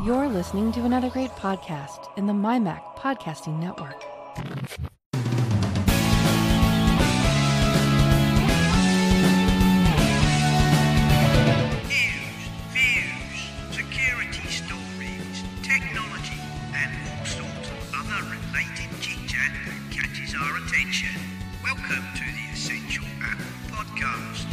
You're listening to another great podcast in the MyMac Podcasting Network. News, views, security stories, technology, and all sorts of other related chit-chat that catches our attention. Welcome to the Essential Apple Podcast.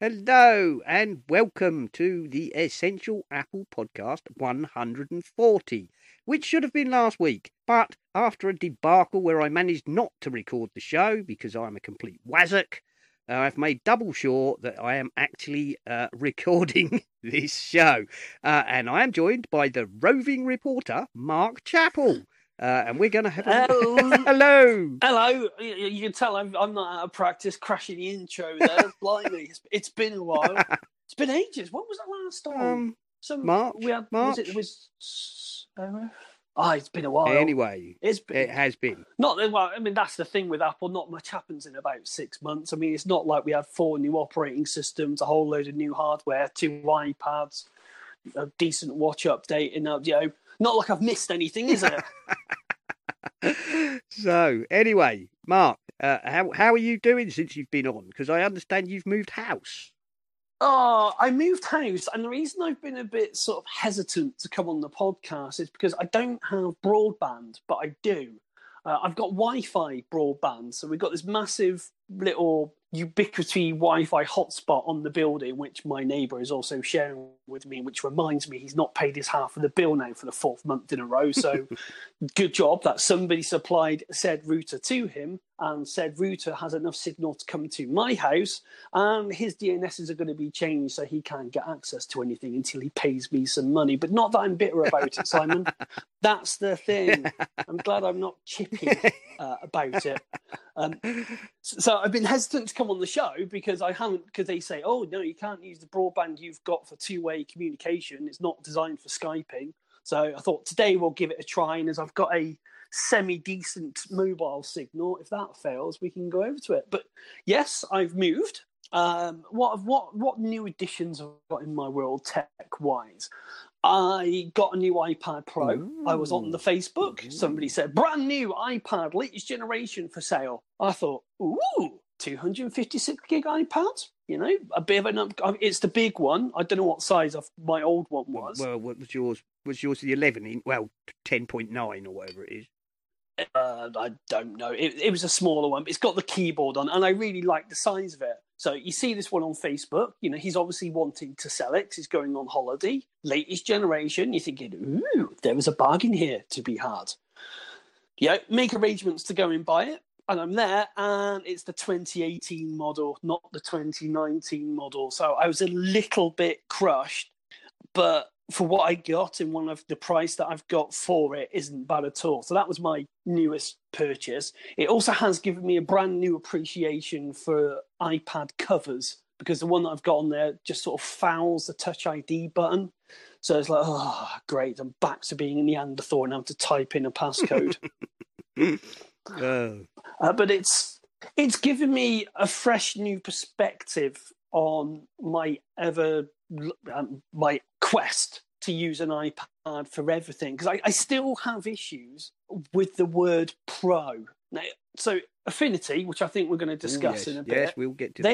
Hello and welcome to the Essential Apple Podcast 140, which should have been last week, but after a debacle where I managed not to record the show because I'm a complete wazzock, I've made double sure that I am actually recording this show. And I am joined by the roving reporter, Mark Chappell. And we're going to have a... Hello! Hello! You can tell I'm not out of practice crashing the intro there. Blimey, it's been a while. It's been ages. What was the last time? March? March? It's been a while. Anyway, it has been. That's the thing with Apple. Not much happens in about 6 months. I mean, it's not like we had 4 new operating systems, a whole load of new hardware, 2 iPads, a decent watch update, and not like I've missed anything, is it? So, anyway, Mark, how are you doing since you've been on? Because I understand you've moved house. Oh, I moved house, and the reason I've been a bit sort of hesitant to come on the podcast is because I don't have broadband, but I do. I've got Wi-Fi broadband, so we've got this massive little ubiquity Wi-Fi hotspot on the building, which my neighbour is also sharing with me, which reminds me he's not paid his half of the bill now for the 4th month in a row. So good job that somebody supplied said router to him, and said router has enough signal to come to my house, and his DNSs are going to be changed so he can't get access to anything until he pays me some money. But not that I'm bitter about it, Simon. That's the thing. I'm glad I'm not chippy about it. So I've been hesitant to come on the show because they say, oh, no, you can't use the broadband you've got for two-way communication. It's not designed for Skyping. So I thought today we'll give it a try, and as I've got a semi-decent mobile signal, if that fails, we can go over to it. But yes, I've moved. What new additions have I got in my world tech-wise? I got a new iPad Pro. Ooh. I was on the Facebook. Ooh. Somebody said, brand new iPad, latest generation for sale. I thought, ooh, 256 gig iPad? A bit of an it's the big one. I don't know what size of my old one was. Well, what was yours? Was yours the 11? 10.9 or whatever it is. I don't know. It was a smaller one, but it's got the keyboard on, and I really like the size of it. So you see this one on Facebook. He's obviously wanting to sell it 'cause he's going on holiday. Latest generation. You're thinking, ooh, there was a bargain here to be had. Make arrangements to go and buy it. And I'm there, and it's the 2018 model, not the 2019 model. So I was a little bit crushed, but for what I got and one of the price that I've got for it isn't bad at all. So that was my newest purchase. It also has given me a brand new appreciation for iPad covers, because the one that I've got on there just sort of fouls the Touch ID button. So it's like, oh, great, I'm back to being a Neanderthal and having to type in a passcode. But it's given me a fresh new perspective on my quest to use an iPad for everything, because I still have issues with the word Pro. Now, so Affinity, which I think we're going to discuss in a bit, yes, we'll get to that.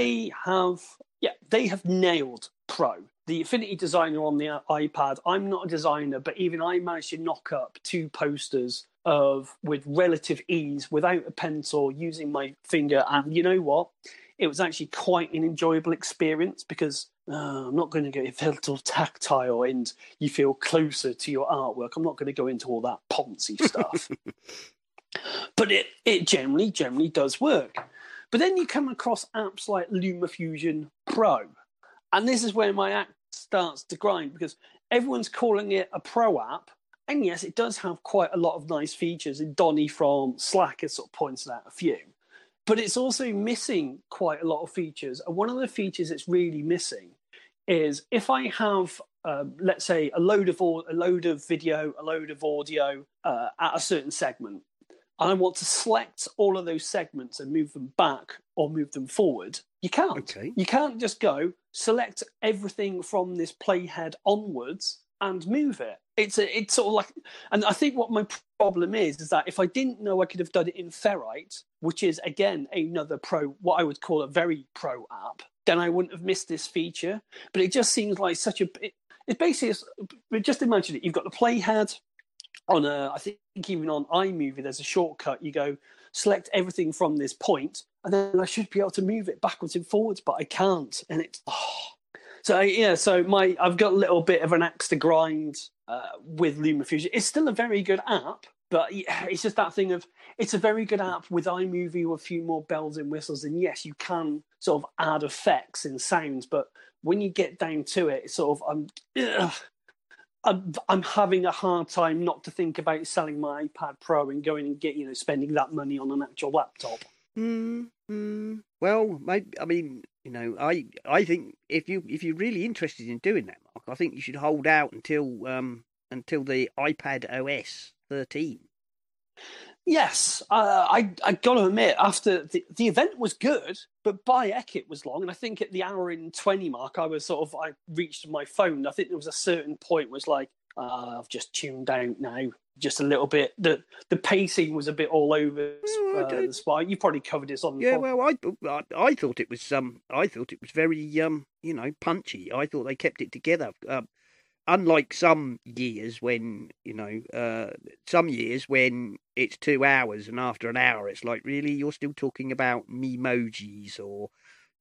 They have nailed Pro. The Affinity designer on the iPad, I'm not a designer, but even I managed to knock up 2 posters with relative ease without a pencil, using my finger. And you know what? It was actually quite an enjoyable experience, because I'm not going to get a little tactile and you feel closer to your artwork. I'm not going to go into all that poncy stuff. But it generally does work. But then you come across apps like LumaFusion Pro. And this is where my act starts to grind, because everyone's calling it a Pro app. And yes, it does have quite a lot of nice features. And Donny from Slack has sort of pointed out a few. But it's also missing quite a lot of features. And one of the features it's really missing is if I have, let's say, a load of video, a load of audio at a certain segment, and I want to select all of those segments and move them back or move them forward, You can't. Okay. You can't just go select everything from this playhead onwards and move it. It's sort of like, and I think what my problem is that if I didn't know I could have done it in Ferrite, which is again another what I would call a very pro app, then I wouldn't have missed this feature. But it just seems like such a. It basically, just imagine it. You've got the playhead on I think even on iMovie, there's a shortcut. You go select everything from this point, and then I should be able to move it backwards and forwards, but I can't, and it's. So I've got a little bit of an axe to grind with LumaFusion. It's still a very good app, but it's just that thing of it's a very good app with iMovie with a few more bells and whistles. And yes, you can sort of add effects and sounds, but when you get down to it, it's sort of I'm having a hard time not to think about selling my iPad Pro and going and spending that money on an actual laptop. Well, maybe, I mean, I think if you're really interested in doing that, Mark, I think you should hold out until the iPad OS 13. Yes, I got to admit, after the event was good, but by heck it was long, and I think at the hour and 20 mark, I reached my phone. I think there was a certain point where it's like, I've just tuned out now. Just a little bit. The pacing was a bit all over the spot. You probably covered this on the podcast. Well, I thought it was very punchy. I thought they kept it together. Unlike some years when it's 2 hours and after an hour it's like, really, you're still talking about memojis or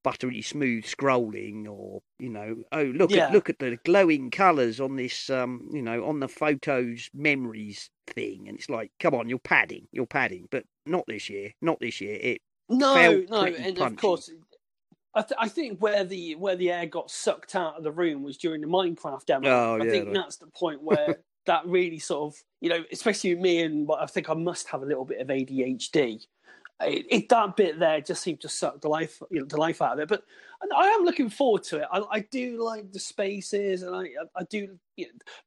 buttery smooth scrolling, or look at the glowing colours on this on the photos memories thing, and it's like, come on, you're padding, but not this year. It felt pretty and punchy. Of course, I think where the air got sucked out of the room was during the Minecraft demo. I think that's the point where that really sort of, especially with me, and I think I must have a little bit of ADHD. That bit there just seemed to suck the life out of it. But I am looking forward to it. I do like the spaces, and I do.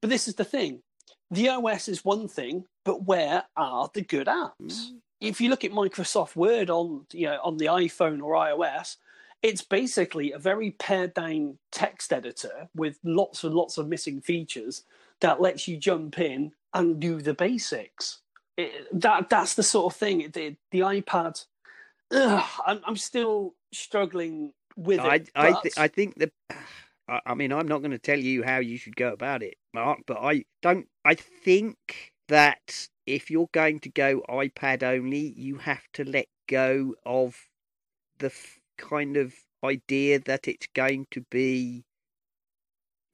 But this is the thing: the OS is one thing, but where are the good apps? If you look at Microsoft Word on the iPhone or iOS, it's basically a very pared down text editor with lots and lots of missing features that lets you jump in and do the basics. That's the sort of thing. The iPad, I'm still struggling with it. I think that. I mean, I'm not going to tell you how you should go about it, Mark, but I think that if you're going to go iPad only, you have to let go of the kind of idea that it's going to be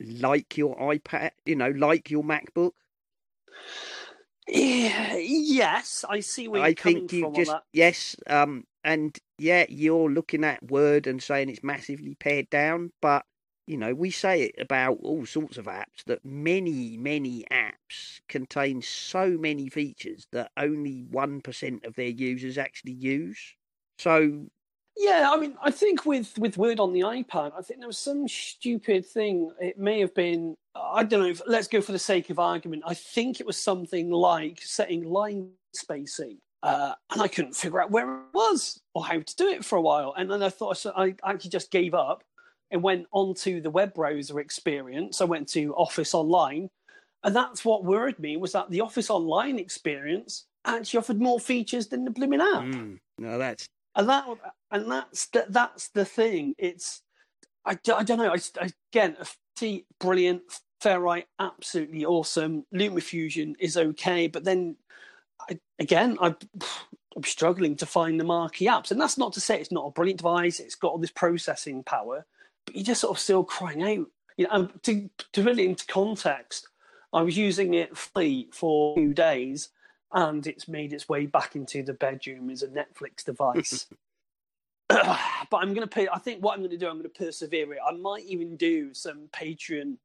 like your iPad, like your MacBook. Yes, I see where you're coming from on that. Yes, and yeah, you're looking at Word and saying it's massively pared down, but we say it about all sorts of apps, that many apps contain so many features that only 1% of their users actually use. So yeah, I mean, I think with Word on the iPad, I think there was some stupid thing. It may have been, I don't know, let's go for the sake of argument. I think it was something like setting line spacing. And I couldn't figure out where it was or how to do it for a while. And then I actually just gave up and went onto the web browser experience. I went to Office Online. And that's what worried me, was that the Office Online experience actually offered more features than the blooming app. No, that's... And that's the thing. It's I don't know. Again, brilliant, Ferrite, absolutely awesome. LumaFusion is okay, but then I'm struggling to find the marquee apps. And that's not to say it's not a brilliant device. It's got all this processing power, but you're just sort of still crying out. And to put it into context, I was using it free for 2 days, and it's made its way back into the bedroom as a Netflix device. But I'm going to I think what I'm going to do, I'm going to persevere it. I might even do some Patreon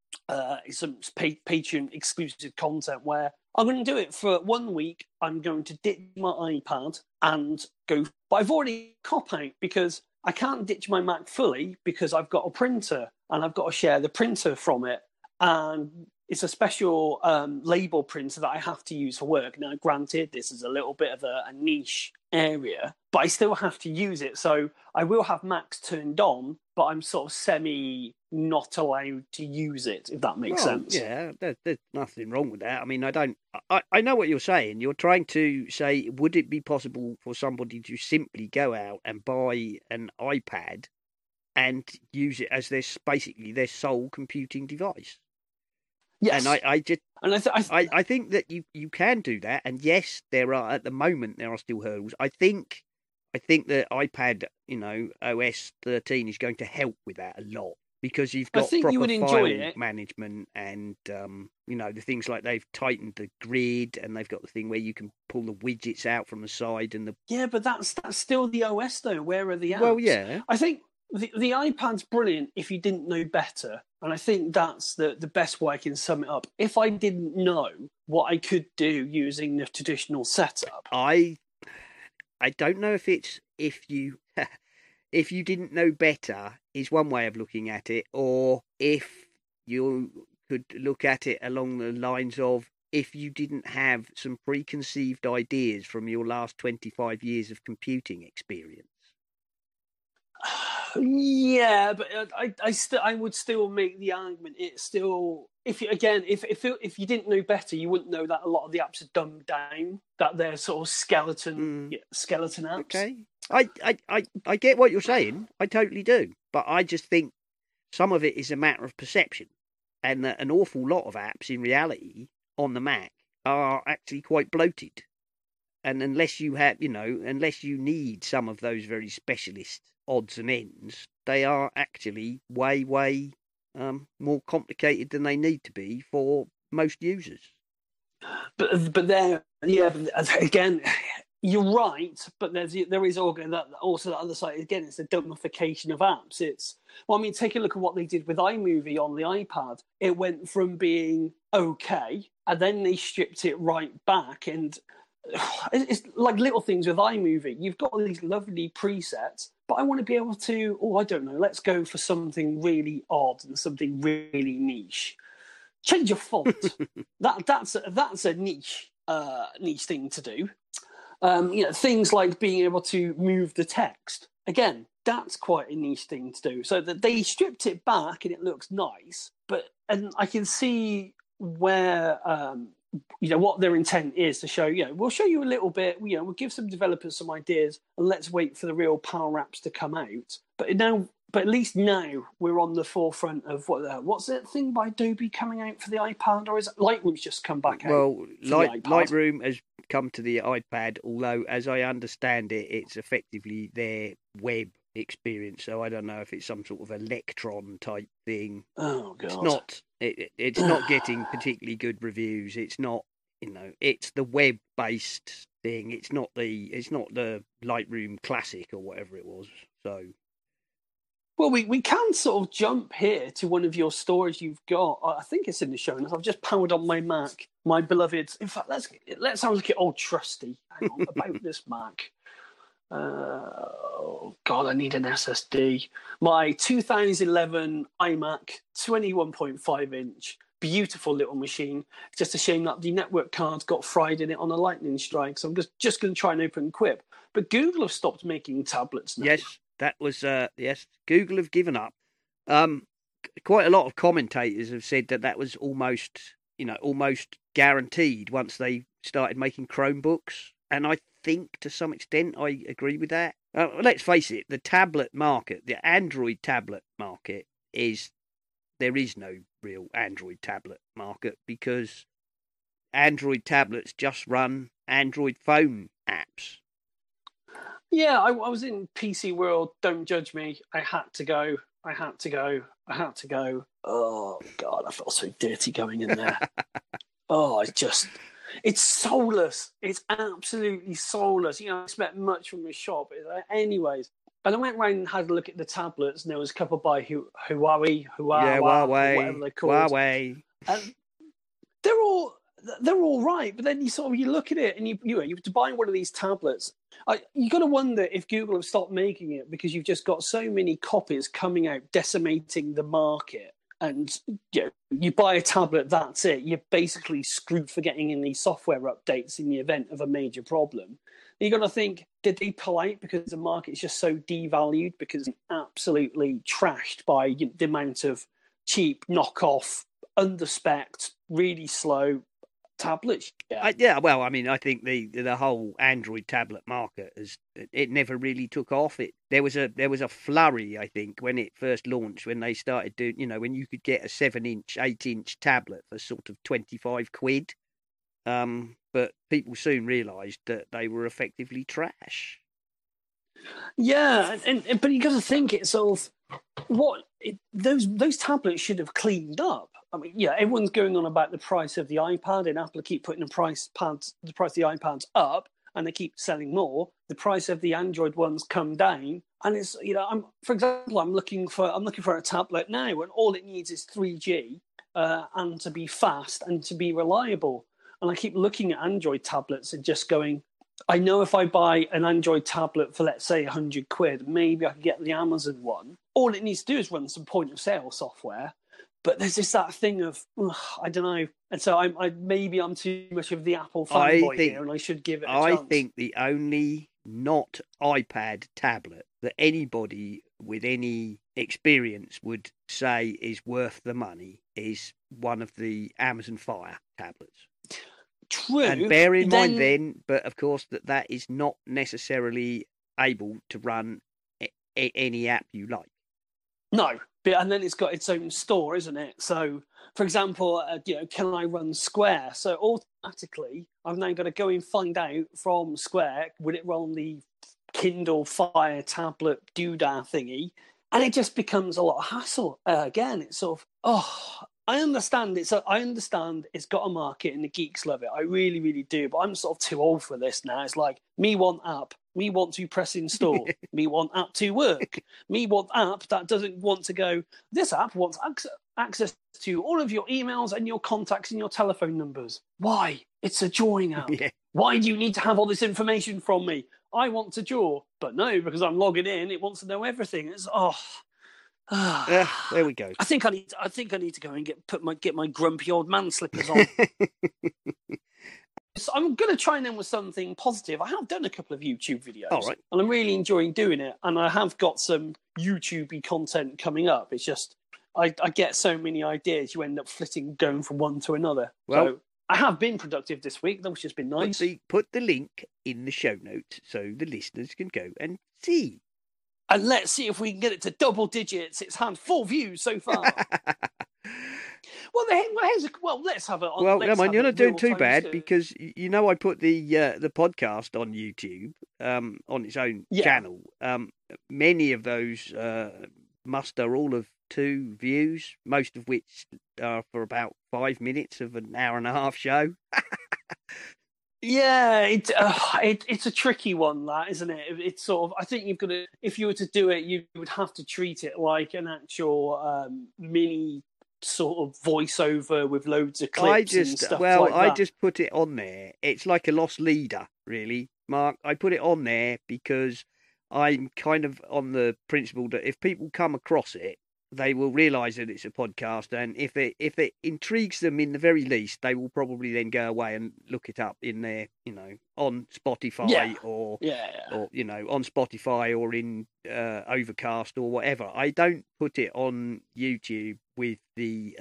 exclusive content where I'm going to do it for 1 week. I'm going to ditch my iPad and go. But I've already cop out because I can't ditch my Mac fully because I've got a printer and I've got to share the printer from it. And it's a special label printer that I have to use for work. Now, granted, this is a little bit of a niche area, but I still have to use it. So I will have Macs turned on, but I'm sort of semi not allowed to use it, if that makes sense. Yeah, there's nothing wrong with that. I mean, I know what you're saying. You're trying to say, would it be possible for somebody to simply go out and buy an iPad and use it as basically their sole computing device? Yes. And I I think that you can do that. And yes, at the moment there are still hurdles. I think the iPad, OS 13 is going to help with that a lot, because you've got you proper would enjoy file it. management and the things like they've tightened the grid, and they've got the thing where you can pull the widgets out from the side and the. Yeah, but that's still the OS though. Where are the apps? Well, yeah. I think the iPad's brilliant if you didn't know better. And I think that's the best way I can sum it up. If I didn't know what I could do using the traditional setup. I don't know if you didn't know better is one way of looking at it, or if you could look at it along the lines of, if you didn't have some preconceived ideas from your last 25 years of computing experience. Yeah, but I would still make the argument. It's still, if you didn't know better, you wouldn't know that a lot of the apps are dumbed down, that they're sort of skeleton apps. Okay, I get what you're saying. I totally do, but I just think some of it is a matter of perception, and that an awful lot of apps in reality on the Mac are actually quite bloated. And unless you need some of those very specialist odds and ends, they are actually way more complicated than they need to be for most users. But again, you're right. But there is also the other side. Again, it's the dumbification of apps. Take a look at what they did with iMovie on the iPad. It went from being okay, and then they stripped it right back. And it's like little things with iMovie. You've got all these lovely presets, but I want to be able to, I don't know, let's go for something really odd and something really niche. Change your font. That's a niche thing to do. Things like being able to move the text. Again, that's quite a niche thing to do. So that they stripped it back and it looks nice, and I can see where what their intent is to show. We'll show you a little bit. We'll give some developers some ideas, and let's wait for the real power apps to come out. But at least now we're on the forefront of what's that thing by Adobe coming out for the iPad, or is it Lightroom's just come back out? Well, Lightroom has come to the iPad, although as I understand it, it's effectively their web experience. So I don't know if it's some sort of Electron type thing. Oh God! It's not. It's not getting particularly good reviews. It's not. It's the web-based thing. It's not the Lightroom Classic or whatever it was. So. Well, we can sort of jump here to one of your stories you've got. I think it's in the show notes. I've just powered on my Mac, my beloved. In fact, let's have a look at old trusty. Hang on, about this Mac. Oh God, I need an SSD. My 2011 iMac, 21.5 inch, beautiful little machine. Just a shame that the network card got fried in it on a lightning strike. So I'm just going to try and open Quip. But Google have stopped making tablets now. Yes. That was yes. Google have given up. Quite a lot of commentators have said that was almost guaranteed once they started making Chromebooks, and I think to some extent I agree with that. Let's face it, the tablet market, the Android tablet market, there is no real Android tablet market, because Android tablets just run Android phone apps. Yeah, I was in PC World. Don't judge me. I had to go. Oh, God, I felt so dirty going in there. It's soulless. It's absolutely soulless. I expect much from the shop. Anyways, and I went round and had a look at the tablets, and there was a couple by Huawei, whatever they're called. Huawei. And they're all right, but then you look at it and you have to buy one of these tablets. You got to wonder if Google have stopped making it because you've just got so many copies coming out, decimating the market. and you buy a tablet, that's it. You're basically screwed for getting any software updates in the event of a major problem. You got to think, did they pull out because the market's just so devalued, because it's absolutely trashed by the amount of cheap knockoff, under-spec'd, really slow tablets? Well, I mean, I think the whole Android tablet market it never really took off. There was a flurry, I think, when it first launched, when they started doing, when you could get a 7-inch, 8-inch tablet for sort of 25 quid. But people soon realised that they were effectively trash. Yeah, but you got to think, it's sort of those tablets should have cleaned up. I mean, everyone's going on about the price of the iPad, and Apple keep putting the price of the iPads up, and they keep selling more. The price of the Android ones come down, and it's for example, I'm looking for a tablet now, and all it needs is 3G, and to be fast and to be reliable. And I keep looking at Android tablets and just going, I know if I buy an Android tablet for, let's say, 100 quid, maybe I could get the Amazon one. All it needs to do is run some point of sale software. But there's just that thing of, I don't know. And so maybe I'm too much of the Apple fanboy here, and I should give it a chance. I think the only not iPad tablet that anybody with any experience would say is worth the money is one of the Amazon Fire tablets. True. And bear in mind then, but of course, that is not necessarily able to run any app you like. No, and then it's got its own store, isn't it? So, for example, can I run Square? So automatically, I've now got to go and find out from Square, would it run the Kindle Fire tablet doodah thingy? And it just becomes a lot of hassle. Again, it's sort of, I understand it's got a market and the geeks love it. I really, really do. But I'm sort of too old for this now. It's like, me want app. Me want to press install. Me want app to work. Me want app that doesn't want to go, this app wants access to all of your emails and your contacts and your telephone numbers. Why? It's a drawing app. Yeah. Why do you need to have all this information from me? I want to draw. But no, because I'm logging in, it wants to know everything. It's, there we go. I think I need to go and get my grumpy old man slippers on. So I'm going to try and end with something positive. I have done a couple of YouTube videos, right, and I'm really enjoying doing it. And I have got some YouTube-y content coming up. It's just I get so many ideas, you end up going from one to another. Well, so I have been productive this week. That's just been nice. Put the link in the show notes so the listeners can go and see. And let's see if we can get it to double digits. It's had 4 views so far. Let's have it on. Well, you're not doing too bad because I put the podcast on YouTube on its own channel. Many of those muster all of 2 views, most of which are for about 5 minutes of an hour and a half show. Yeah, it's a tricky one, that, isn't it? It's sort of, I think you've got to, if you were to do it, you would have to treat it like an actual mini sort of voiceover with loads of clips and stuff like that. I just put it on there. It's like a lost leader, really, Mark. I put it on there because I'm kind of on the principle that if people come across it, they will realise that it's a podcast, and if it intrigues them in the very least, they will probably then go away and look it up in their, on Spotify or on Spotify or in Overcast or whatever. I don't put it on YouTube with the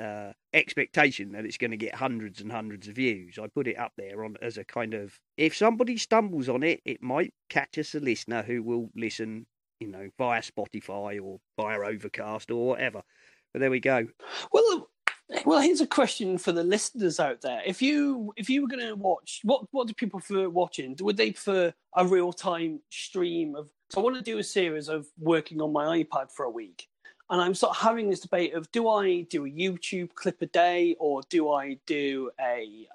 expectation that it's going to get hundreds and hundreds of views. I put it up there as a kind of, if somebody stumbles on it, it might catch us a listener who will listen, via Spotify or via Overcast or whatever. But there we go. Well, here's a question for the listeners out there. If you were going to watch, what do people prefer watching? Would they prefer a real-time stream of... So I want to do a series of working on my iPad for a week. And I'm sort of having this debate of, do I do a YouTube clip a day, or do I do a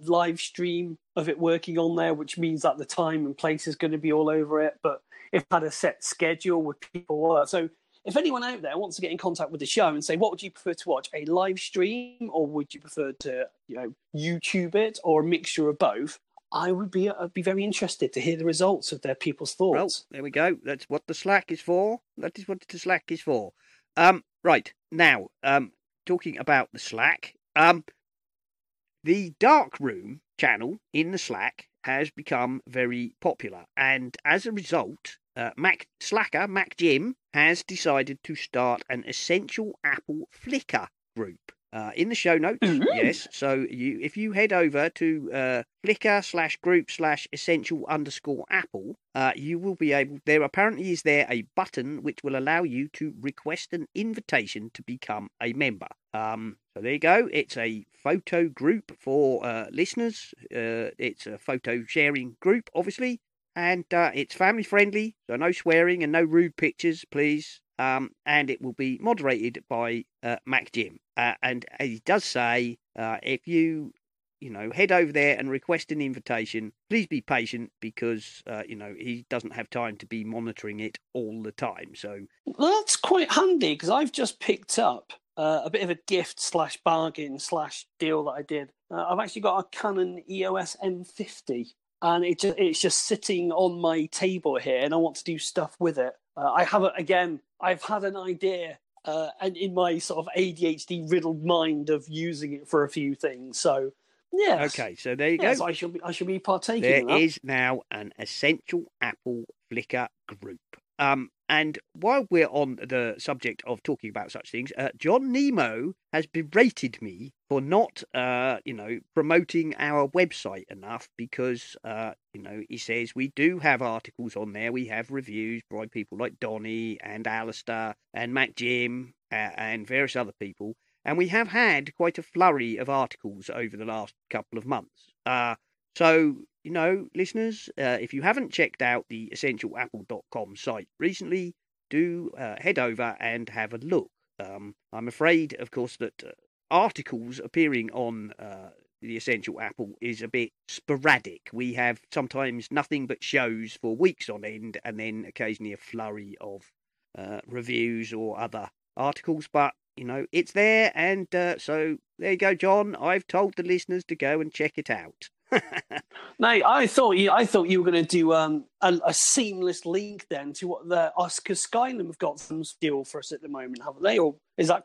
live stream of it working on there, which means that the time and place is going to be all over it. But if I had a set schedule, would people work? So if anyone out there wants to get in contact with the show and say, what would you prefer to watch, a live stream, or would you prefer to YouTube it, or a mixture of both? I'd be very interested to hear the results of their people's thoughts. Well, there we go. That's what the Slack is for. That is what the Slack is for. Right, now, talking about the Slack, the dark room channel in the Slack has become very popular, and as a result, Mac Jim has decided to start an Essential Apple Flickr group. In the show notes, yes. So if you head over to Flickr/group/essential_Apple, you will be able. There apparently is there a button which will allow you to request an invitation to become a member. So there you go. It's a photo group for listeners. It's a photo sharing group, obviously, and it's family friendly, so no swearing and no rude pictures, please. And it will be moderated by Mac Jim. And he does say, if you head over there and request an invitation, please be patient because, he doesn't have time to be monitoring it all the time. So that's quite handy because I've just picked up a bit of a gift/bargain/deal that I did. I've actually got a Canon EOS M50. And it's just sitting on my table here, and I want to do stuff with it. I've had an idea, and in my sort of ADHD riddled mind of using it for a few things. So, yes. Okay, so there you go. I shall be partaking. There in that. is now an Essential Apple Flickr group. And while we're on the subject of talking about such things, John Nemo has berated me for not, promoting our website enough because, he says we do have articles on there. We have reviews by people like Donny and Alistair and Mac Jim and various other people. And we have had quite a flurry of articles over the last couple of months. So, listeners, if you haven't checked out the essentialapple.com site recently, do head over and have a look. I'm afraid, of course, that articles appearing on the Essential Apple is a bit sporadic. We have sometimes nothing but shows for weeks on end and then occasionally a flurry of reviews or other articles. But, it's there. And so there you go, John. I've told the listeners to go and check it out. No, I thought you were going to do a seamless link then to what because Skylum have got some deal for us at the moment, haven't they? Or is that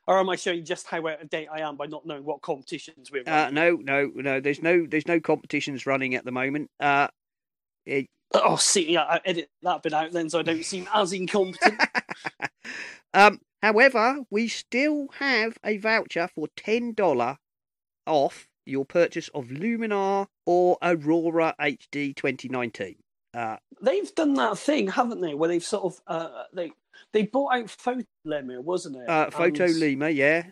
or am I showing just how out of date I am by not knowing what competitions we're running? No. There's no competitions running at the moment. I edit that bit out then, so I don't seem as incompetent. However, we still have a voucher for $10 off your purchase of Luminar or Aurora HD 2019. They've done that thing, haven't they? Where they've sort of they bought out Photolema, wasn't it? Photolema, yeah.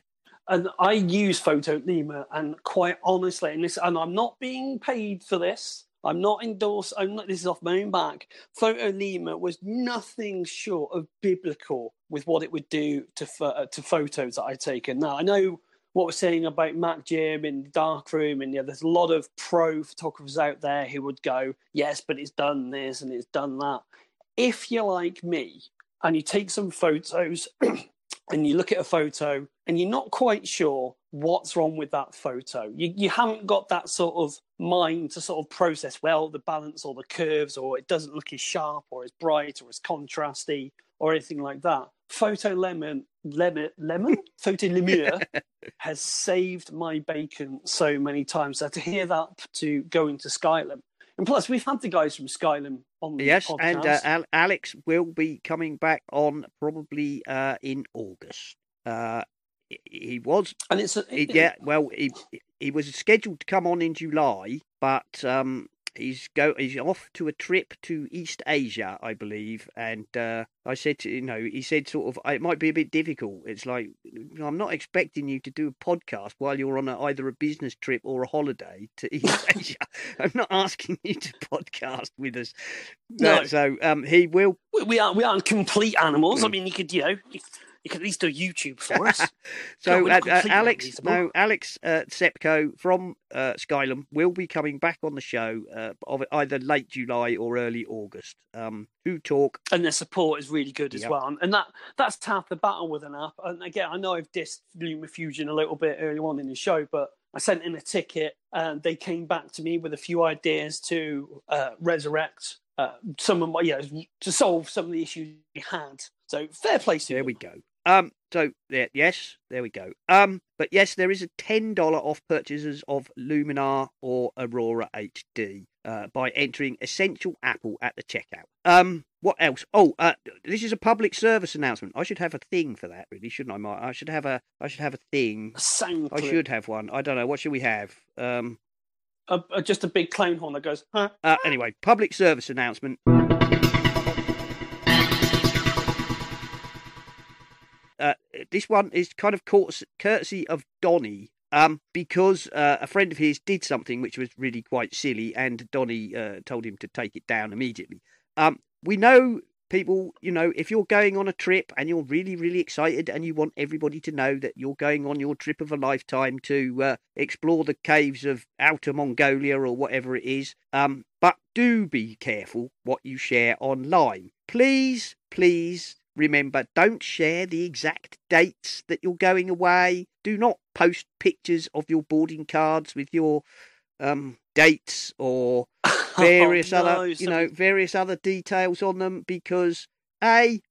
And I use Photolema, and quite honestly, and I'm not being paid for this. I'm not endorsed. This is off my own back. Photolema was nothing short of biblical with what it would do to photos that I'd taken. Now I know what we're saying about Mac Jim in the darkroom, and there's a lot of pro photographers out there who would go, yes, but it's done this and it's done that. If you're like me and you take some photos and you look at a photo and you're not quite sure what's wrong with that photo, you haven't got that sort of mind to sort of process, well, the balance or the curves, or it doesn't look as sharp or as bright or as contrasty or anything like that. Photolema has saved my bacon so many times. So to hear that to go into Skylum, and plus we've had the guys from Skylum on the podcast. And Alex will be coming back on probably in August. He was, and he was scheduled to come on in July, but he's off to a trip to East Asia, I believe, and I said he said sort of it might be a bit difficult. It's like, I'm not expecting you to do a podcast while you're on either a business trip or a holiday to East Asia. I'm not asking you to podcast with us. No. So he will. We aren't complete animals. I mean, you could at least do YouTube for us. So Alex Sepko from Skylum will be coming back on the show of either late July or early August to talk. And their support is really good as well. And that's half the battle with an app. And again, I know I've dissed LumaFusion a little bit early on in the show, but I sent in a ticket and they came back to me with a few ideas to resurrect some of my, to solve some of the issues we had. So fair play to There them. we go. So yes, there we go. But yes, there is a $10 off purchases of Luminar or Aurora HD by entering Essential Apple at the checkout. What else? Oh, this is a public service announcement. I should have a thing for that, really, shouldn't I, Mark? I should have a thing. Sound I clip. should have one. I don't know. What should we have? Just a big clown horn that goes, huh? Anyway, public service announcement. This one is kind of courtesy of Donny, because a friend of his did something which was really quite silly, and Donny told him to take it down immediately. We know, people, if you're going on a trip and you're really, really excited and you want everybody to know that you're going on your trip of a lifetime to explore the caves of Outer Mongolia or whatever it is, but do be careful what you share online. Please, remember, don't share the exact dates that you're going away. Do not post pictures of your boarding cards with your dates or various other details on them, because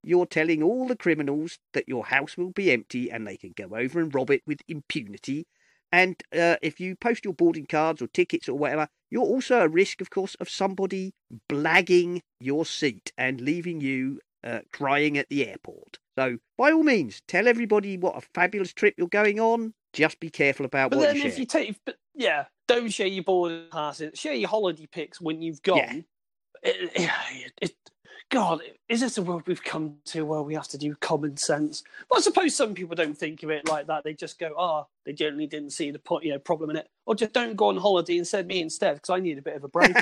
you're telling all the criminals that your house will be empty and they can go over and rob it with impunity. And if you post your boarding cards or tickets or whatever, you're also at risk, of course, of somebody blagging your seat and leaving you crying at the airport. So, by all means, tell everybody what a fabulous trip you're going on. Just be careful about what you share. But then if you take... don't share your boarding passes. Share your holiday pics when you've gone. Yeah. God, is this the world we've come to where we have to do common sense? Well, I suppose some people don't think of it like that. They just go, they generally didn't see the problem in it. Or just don't go on holiday and send me instead, because I need a bit of a break.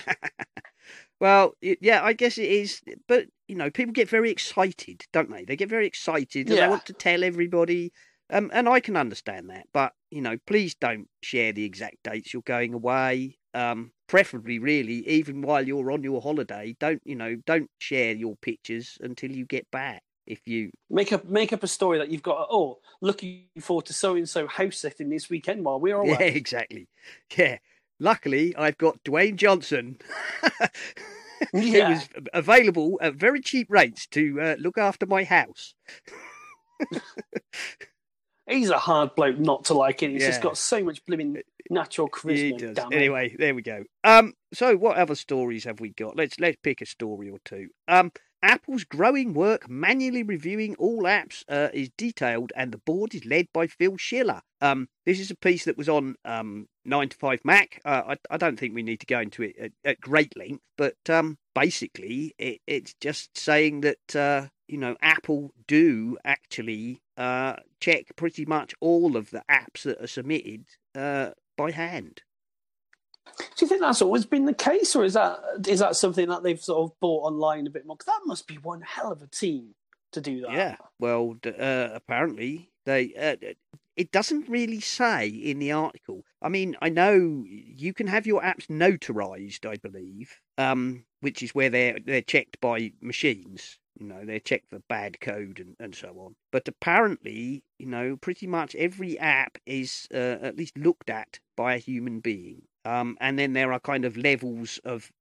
Well, yeah, I guess it is. But, people get very excited, don't they? They get very excited and they want to tell everybody. And I can understand that. But, please don't share the exact dates you're going away. Preferably, really, even while you're on your holiday, don't share your pictures until you get back. If you make up a story that you've got, looking forward to so and so house sitting this weekend while we're away. Yeah, exactly. Yeah. Luckily, I've got Dwayne Johnson, who was available at very cheap rates to look after my house. He's a hard bloke not to like, and he's just got so much blooming natural charisma. He does. Anyway, there we go. So what other stories have we got? Let's pick a story or two. Apple's growing work manually reviewing all apps is detailed, and the board is led by Phil Schiller. This is a piece that was on 9 to 5 Mac. I don't think we need to go into it at great length, but basically it's just saying that Apple do actually check pretty much all of the apps that are submitted by hand. Do you think that's always been the case, or is that something that they've sort of bought online a bit more? Because that must be one hell of a team to do that. Yeah, well, apparently they. It doesn't really say in the article. I mean, I know you can have your apps notarized, I believe, which is where they're checked by machines. They're checked for bad code and so on. But apparently, pretty much every app is at least looked at by a human being. And then there are kind of levels of,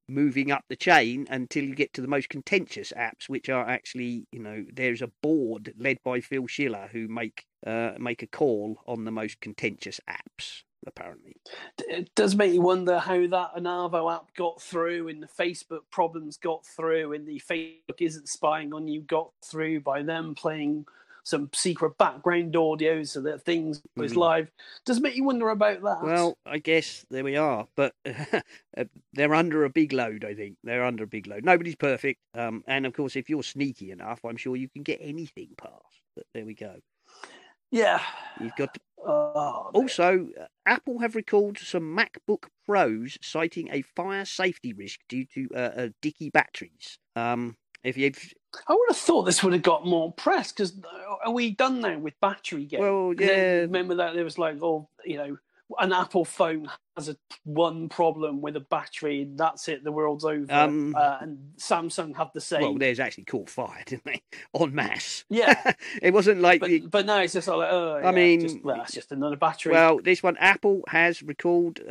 moving up the chain until you get to the most contentious apps, which are actually, there's a board led by Phil Schiller who make a call on the most contentious apps, apparently. It does make you wonder how that Anavo app got through, and the Facebook problems got through, and the Facebook isn't spying on you got through by them playing some secret background audio so that things was live. Does make you wonder about that. Well, I guess there we are, but they're under a big load, I think. They're under a big load. Nobody's perfect. And of course, if you're sneaky enough, I'm sure you can get anything past. But there we go. Yeah. You've got to... Also, Apple have recalled some MacBook Pros citing a fire safety risk due to dicky batteries. I would have thought this would have got more press, because are we done now with battery game? Well, yeah. Remember that there was like, an Apple phone has one problem with a battery, that's it, the world's over. And Samsung have the same. Well, theirs actually caught fire, didn't they? En masse. Yeah. It wasn't like... But now it's just like, it's just another battery. Well, this one, Apple has recalled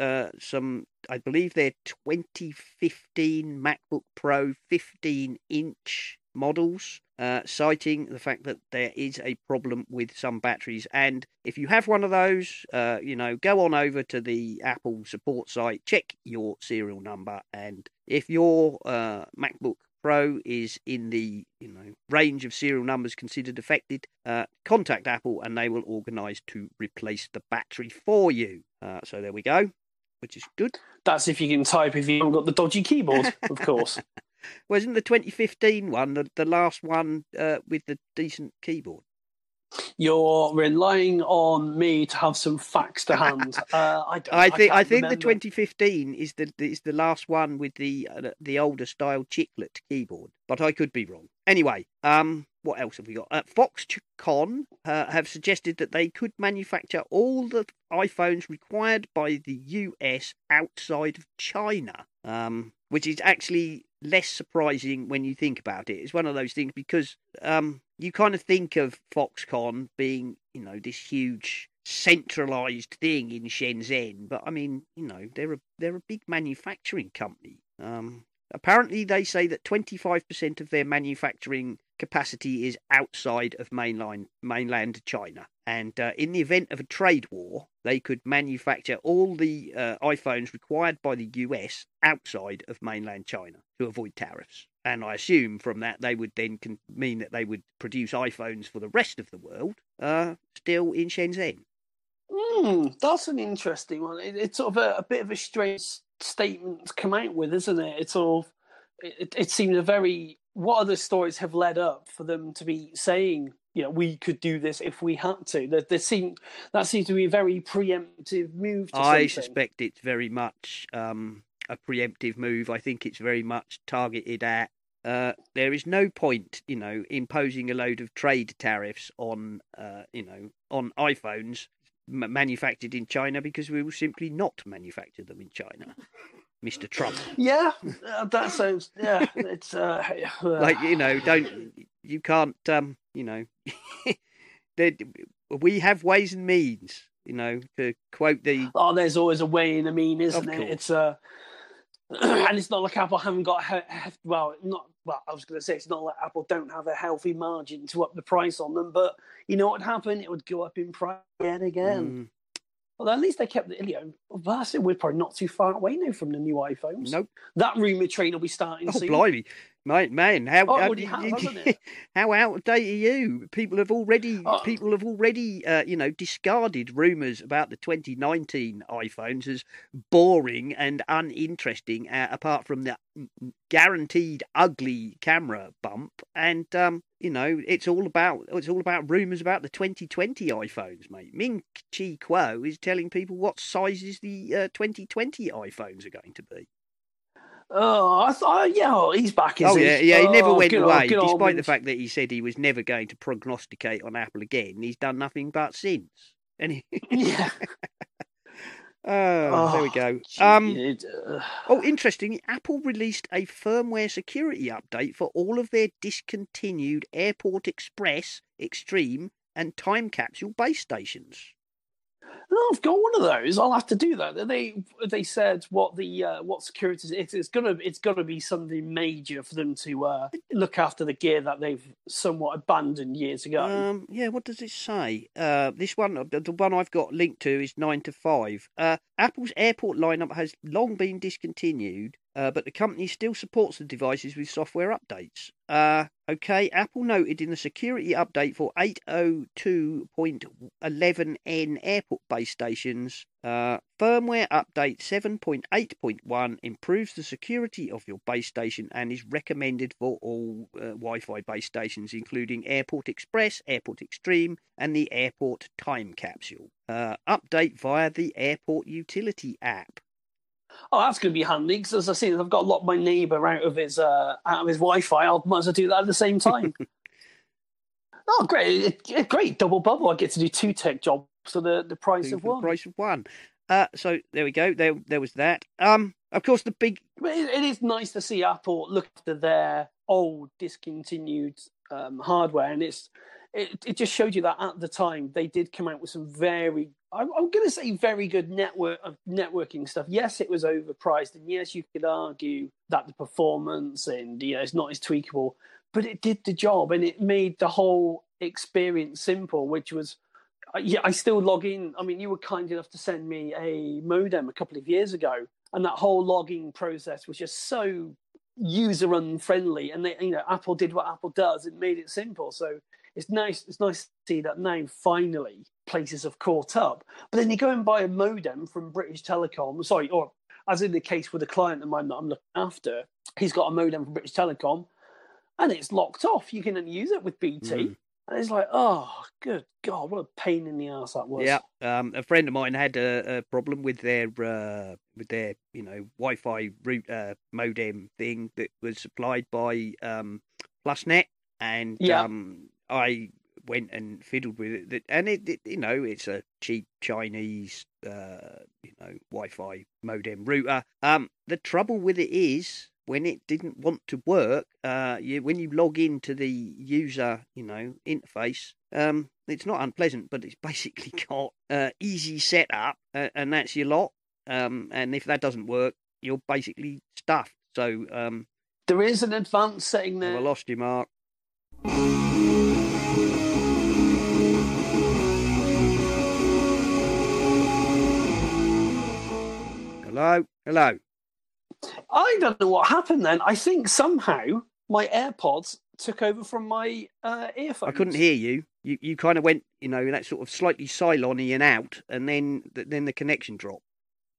some... I believe their 2015 MacBook Pro 15-inch models, citing the fact that there is a problem with some batteries. And if you have one of those, go on over to the Apple support site, check your serial number, and if your MacBook Pro is in the range of serial numbers considered affected, contact Apple and they will organise to replace the battery for you. So there we go, which is good. That's if you can type, if you haven't got the dodgy keyboard, of course. Wasn't the 2015 one the last one with the decent keyboard? You're relying on me to have some facts to hand. I think the 2015 is the last one with the older style chiclet keyboard, but I could be wrong. Anyway, what else have we got? Foxconn have suggested that they could manufacture all the iPhones required by the US outside of China, which is actually less surprising when you think about it. It's one of those things because you kind of think of Foxconn being, this huge centralised thing in Shenzhen, but I mean, they're a big manufacturing company. Apparently, they say that 25% of their manufacturing capacity is outside of mainland China. And in the event of a trade war, they could manufacture all the iPhones required by the US outside of mainland China to avoid tariffs. And I assume from that they would then mean that they would produce iPhones for the rest of the world still in Shenzhen. That's an interesting one. It's sort of a bit of a strange statement to come out with, isn't it? It's sort of, it seems a very, what other stories have led up for them to be saying, we could do this if we had to. That seems to be a very preemptive move to something. I suspect it's very much a preemptive move. I think it's very much targeted at there is no point, imposing a load of trade tariffs on iPhones manufactured in China, because we will simply not manufacture them in China, Mr. Trump. Yeah, that sounds. Yeah, it's you can't. We have ways and means. To quote the. Oh, there's always a way and a mean, isn't it? It's and it's not like Apple haven't got I was going to say it's not like Apple don't have a healthy margin to up the price on them, but you know what would happen? It would go up in price again. Although at least they kept we're probably not too far away now from the new iPhones. Nope. That rumour train will be starting soon. Blimey. Man, how hasn't it? How out of date are you? People have already discarded rumours about the 2019 iPhones as boring and uninteresting, apart from the guaranteed ugly camera bump. And it's all about rumours about the 2020 iPhones, mate. Ming Chi Kuo is telling people what sizes the 2020 iPhones are going to be. Oh, I thought, he's back, is he? Yeah, he never went away, despite the fact that he said he was never going to prognosticate on Apple again. He's done nothing but since. Yeah. There we go. Interesting. Apple released a firmware security update for all of their discontinued Airport Express, Extreme, and Time Capsule base stations. No, I've got one of those. I'll have to do that. They said what security it's gonna be something major for them to look after the gear that they've somewhat abandoned years ago. What does it say? This one, the one I've got linked to, is 9 to 5. Apple's airport lineup has long been discontinued, but the company still supports the devices with software updates. Apple noted in the security update for 802.11n airport base stations, firmware update 7.8.1 improves the security of your base station and is recommended for all Wi-Fi base stations, including Airport Express, Airport Extreme, and the Airport Time Capsule. Update via the Airport Utility app. Oh, that's going to be handy, because as I say, I've got to lock my neighbour out of his Wi-Fi. I might as well do that at the same time. Oh, great. Great double bubble. I get to do 2 tech jobs for the price of one. The price of one. So there we go. There was that. Of course, the big... It is nice to see Apple look after their old discontinued hardware, and it just showed you that at the time they did come out with some very... I'm going to say very good networking stuff. Yes, it was overpriced, and yes, you could argue that the performance and it's not as tweakable. but it did the job, and it made the whole experience simple, which was, I still log in. I mean, you were kind enough to send me a modem a couple of years ago, and that whole logging process was just so user unfriendly. And Apple did what Apple does; it made it simple. So it's nice. It's nice to see that now finally places have caught up. But then you go and buy a modem from British Telecom. Sorry, or as in the case with a client of mine that I'm looking after, he's got a modem from British Telecom, and it's locked off. You can use it with BT. And it's like, oh, good God, what a pain in the ass that was. Yeah, a friend of mine had a problem with their Wi-Fi router modem thing that was supplied by PlusNet, and I went and fiddled with it, and it's a cheap Chinese Wi-Fi modem router. The trouble with it is, when it didn't want to work, when you log into the user, interface, it's not unpleasant, but it's basically got easy setup, and that's your lot. And if that doesn't work, you're basically stuffed. So there is an advanced setting there. I lost you, Mark. Hello. I don't know what happened then. I think somehow my AirPods took over from my earphones. I couldn't hear you. You kind of went, that sort of slightly Cylon-y and out, and then the connection dropped.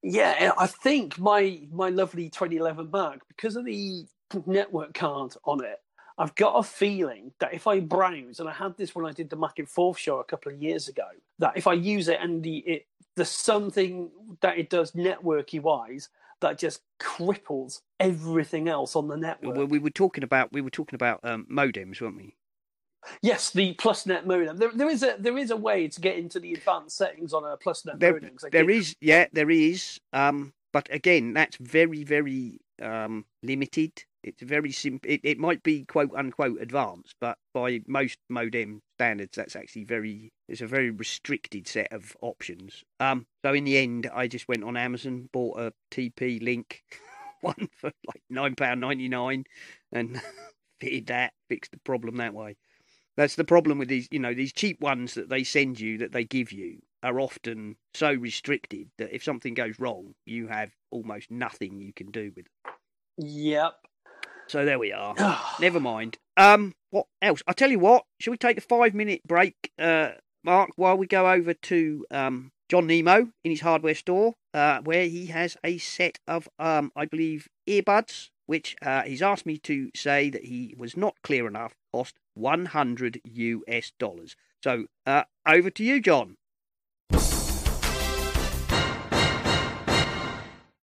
Yeah, I think my lovely 2011 Mac, because of the network card on it, I've got a feeling that if I browse, and I had this when I did the Mac in Fourth show a couple of years ago, that if I use it and there's something that it does networky wise that just cripples everything else on the network. Well, we were talking about modems, weren't we? Yes, the PlusNet modem. There is a way to get into the advanced settings on a PlusNet modem. There is. But again, that's very, very limited. It's very simple. It might be quote unquote advanced, but by most modem standards, that's actually it's a very restricted set of options. So in the end, I just went on Amazon, bought a TP-Link one for like £9.99, and fixed the problem that way. That's the problem with these, these cheap ones that they send you, that they give you, are often so restricted that if something goes wrong, you have almost nothing you can do with them. Yep. So there we are. Never mind. What else? I'll tell you what. Shall we take a 5-minute break, Mark, while we go over to John Nemo in his hardware store, where he has a set of, I believe, earbuds, which he's asked me to say that he was not clear enough, cost $100 US. So over to you, John.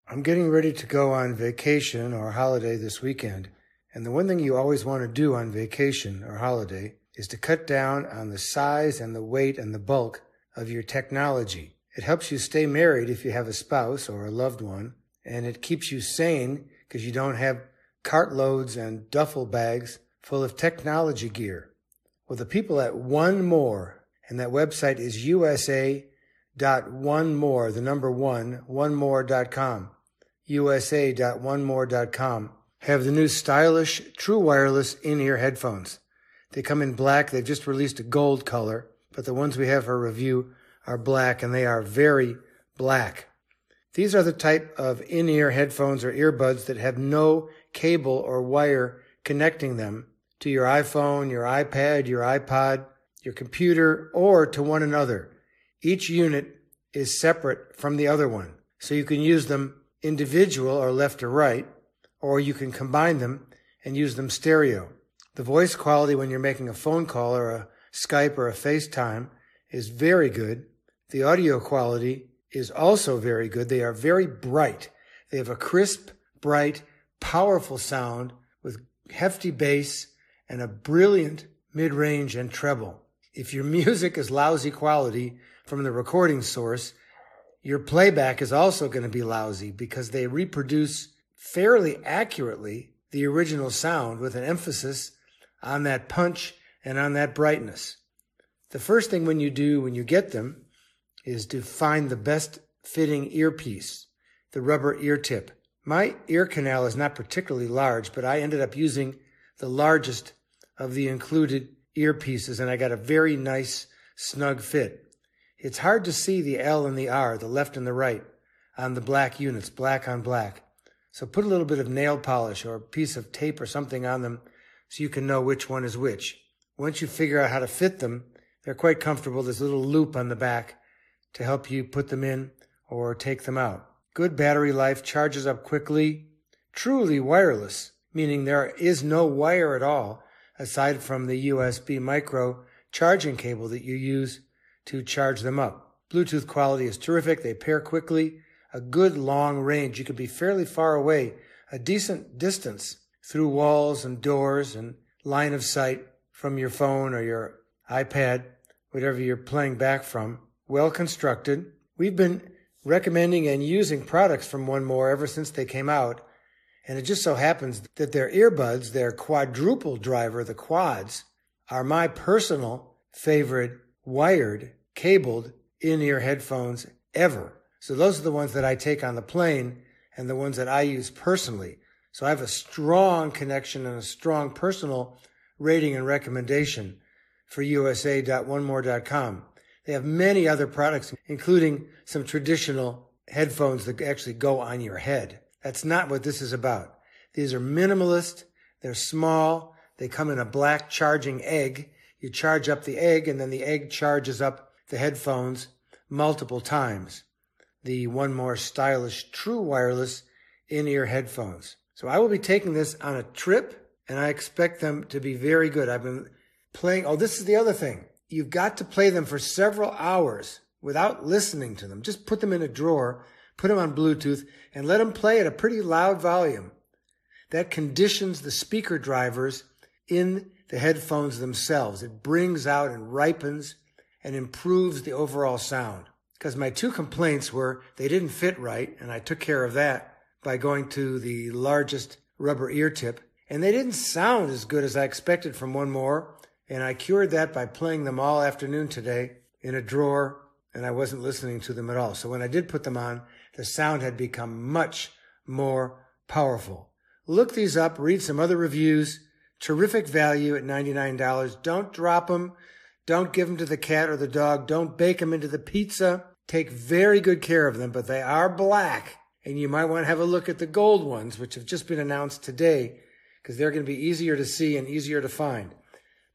I'm getting ready to go on vacation or holiday this weekend, and the one thing you always want to do on vacation or holiday is to cut down on the size and the weight and the bulk of your technology. It helps you stay married if you have a spouse or a loved one, and it keeps you sane because you don't have cartloads and duffel bags full of technology gear. Well, the people at One More, and that website is USA.onemore, the number one, onemore.com. USA.onemore.com, have the new stylish true wireless in-ear headphones. They come in black. They've just released a gold color, but the ones we have for review are black, and they are very black. These are the type of in-ear headphones or earbuds that have no cable or wire connecting them to your iPhone, your iPad, your iPod, your computer, or to one another. Each unit is separate from the other one, so you can use them individual or left or right, or you can combine them and use them stereo. The voice quality when you're making a phone call or a Skype or a FaceTime is very good. The audio quality is also very good. They are very bright. They have a crisp, bright, powerful sound with hefty bass and a brilliant mid-range and treble. If your music is lousy quality from the recording source, your playback is also going to be lousy because they reproduce fairly accurately the original sound with an emphasis on that punch and on that brightness. The first thing when you get them is to find the best fitting earpiece, the rubber ear tip. My ear canal is not particularly large, but I ended up using the largest of the included earpieces, and I got a very nice, snug fit. It's hard to see the L and the R, the left and the right, on the black units, black on black. So put a little bit of nail polish or a piece of tape or something on them so you can know which one is which. Once you figure out how to fit them, they're quite comfortable. There's a little loop on the back to help you put them in or take them out. Good battery life, charges up quickly, truly wireless, meaning there is no wire at all aside from the USB micro charging cable that you use to charge them up. Bluetooth quality is terrific. They pair quickly, a good long range. You could be fairly far away, a decent distance through walls and doors and line of sight from your phone or your iPad, whatever you're playing back from. Well constructed. We've been recommending and using products from One More ever since they came out. And it just so happens that their earbuds, their quadruple driver, the quads, are my personal favorite wired, cabled in-ear headphones ever. So those are the ones that I take on the plane and the ones that I use personally. So I have a strong connection and a strong personal rating and recommendation for USA.onemore.com. They have many other products, including some traditional headphones that actually go on your head. That's not what this is about. These are minimalist. They're small. They come in a black charging egg. You charge up the egg, and then the egg charges up the headphones multiple times. The One More stylish, true wireless in-ear headphones. So I will be taking this on a trip, and I expect them to be very good. I've been playing. Oh, this is the other thing. You've got to play them for several hours without listening to them. Just put them in a drawer, put them on Bluetooth, and let them play at a pretty loud volume. That conditions the speaker drivers in the headphones themselves. It brings out and ripens and improves the overall sound. Because my two complaints were they didn't fit right, and I took care of that by going to the largest rubber ear tip. And they didn't sound as good as I expected from One More, and I cured that by playing them all afternoon today in a drawer, and I wasn't listening to them at all. So when I did put them on, the sound had become much more powerful. Look these up, read some other reviews. Terrific value at $99. Don't drop them. Don't give them to the cat or the dog. Don't bake them into the pizza. Take very good care of them, but they are black. And you might want to have a look at the gold ones, which have just been announced today, because they're going to be easier to see and easier to find.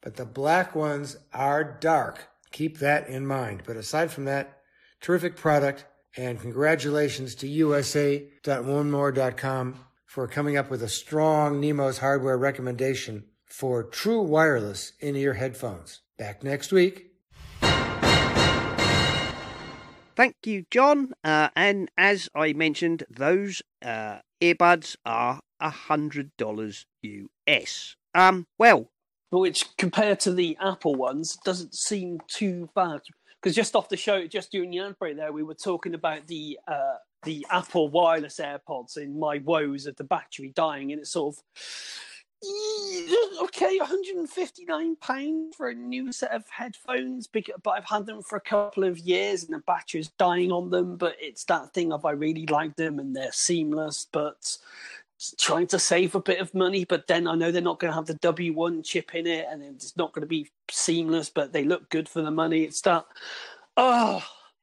But the black ones are dark. Keep that in mind. But aside from that, terrific product, and congratulations to USA.onemore.com for coming up with a strong Nemo's hardware recommendation for true wireless in-ear headphones. Back next week. Thank you, John. And as I mentioned, those earbuds are $100 US. Which, compared to the Apple ones, doesn't seem too bad. Because just off the show, just during the ad break there, we were talking about the Apple wireless AirPods and my woes of the battery dying, and it's sort of, okay, £159 for a new set of headphones, but I've had them for a couple of years and the battery's dying on them, but it's that thing of I really like them and they're seamless, but trying to save a bit of money, but then I know they're not going to have the W1 chip in it, and it's not going to be seamless, but they look good for the money. It's that,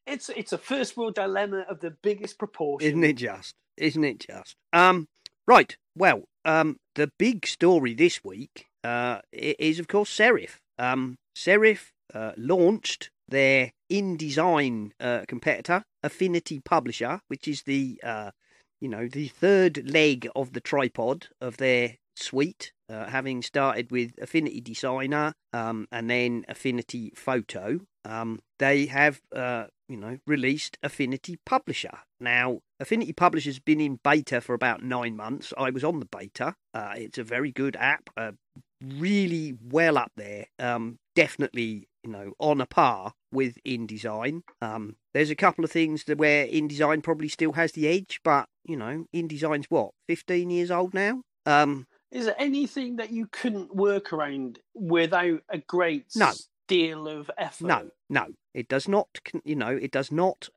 it's a first world dilemma of the biggest proportion. Isn't it just? Right. Well, the big story this week is, of course, Serif. Serif launched their InDesign competitor, Affinity Publisher, which is the third leg of the tripod of their suite, having started with Affinity Designer and then Affinity Photo. They have, released Affinity Publisher. Now, Affinity Publisher's been in beta for about 9 months. I was on the beta. It's a very good app, really well up there. Definitely, on a par with InDesign. There's a couple of things where InDesign probably still has the edge, but, InDesign's 15 years old now? Is there anything that you couldn't work around without a great deal of effort? No. It does not,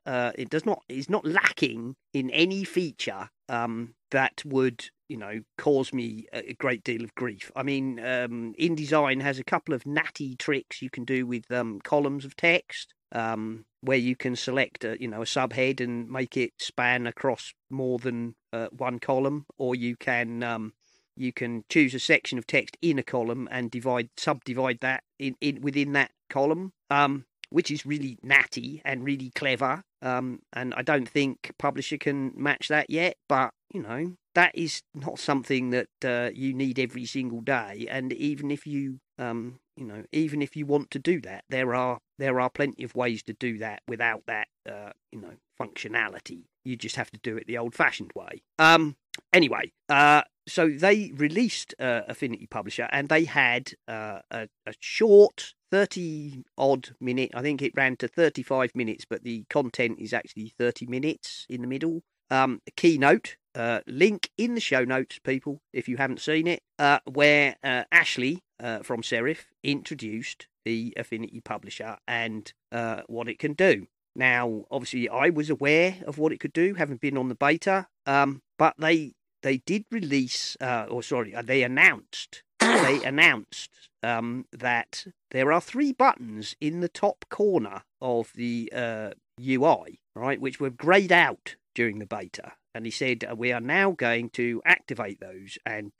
it's not lacking in any feature that would cause me a great deal of grief. I mean, InDesign has a couple of natty tricks you can do with columns of text, where you can select a subhead and make it span across more than one column, or you can choose a section of text in a column and subdivide that in within that column, which is really natty and really clever. And I don't think Publisher can match that yet, but that is not something that you need every single day. And even if you want to do that, there are plenty of ways to do that without that functionality. You just have to do it the old-fashioned way. Anyway, so they released Affinity Publisher, and they had a short 30-odd minute. I think it ran to 35 minutes, but the content is actually 30 minutes in the middle. A keynote, link in the show notes, people, if you haven't seen it, where Ashley from Serif introduced the Affinity Publisher and what it can do. Now, obviously, I was aware of what it could do, having been on the beta, but they did release, they announced that there are 3 buttons in the top corner of the UI, right, which were greyed out during the beta. And he said, we are now going to activate those. And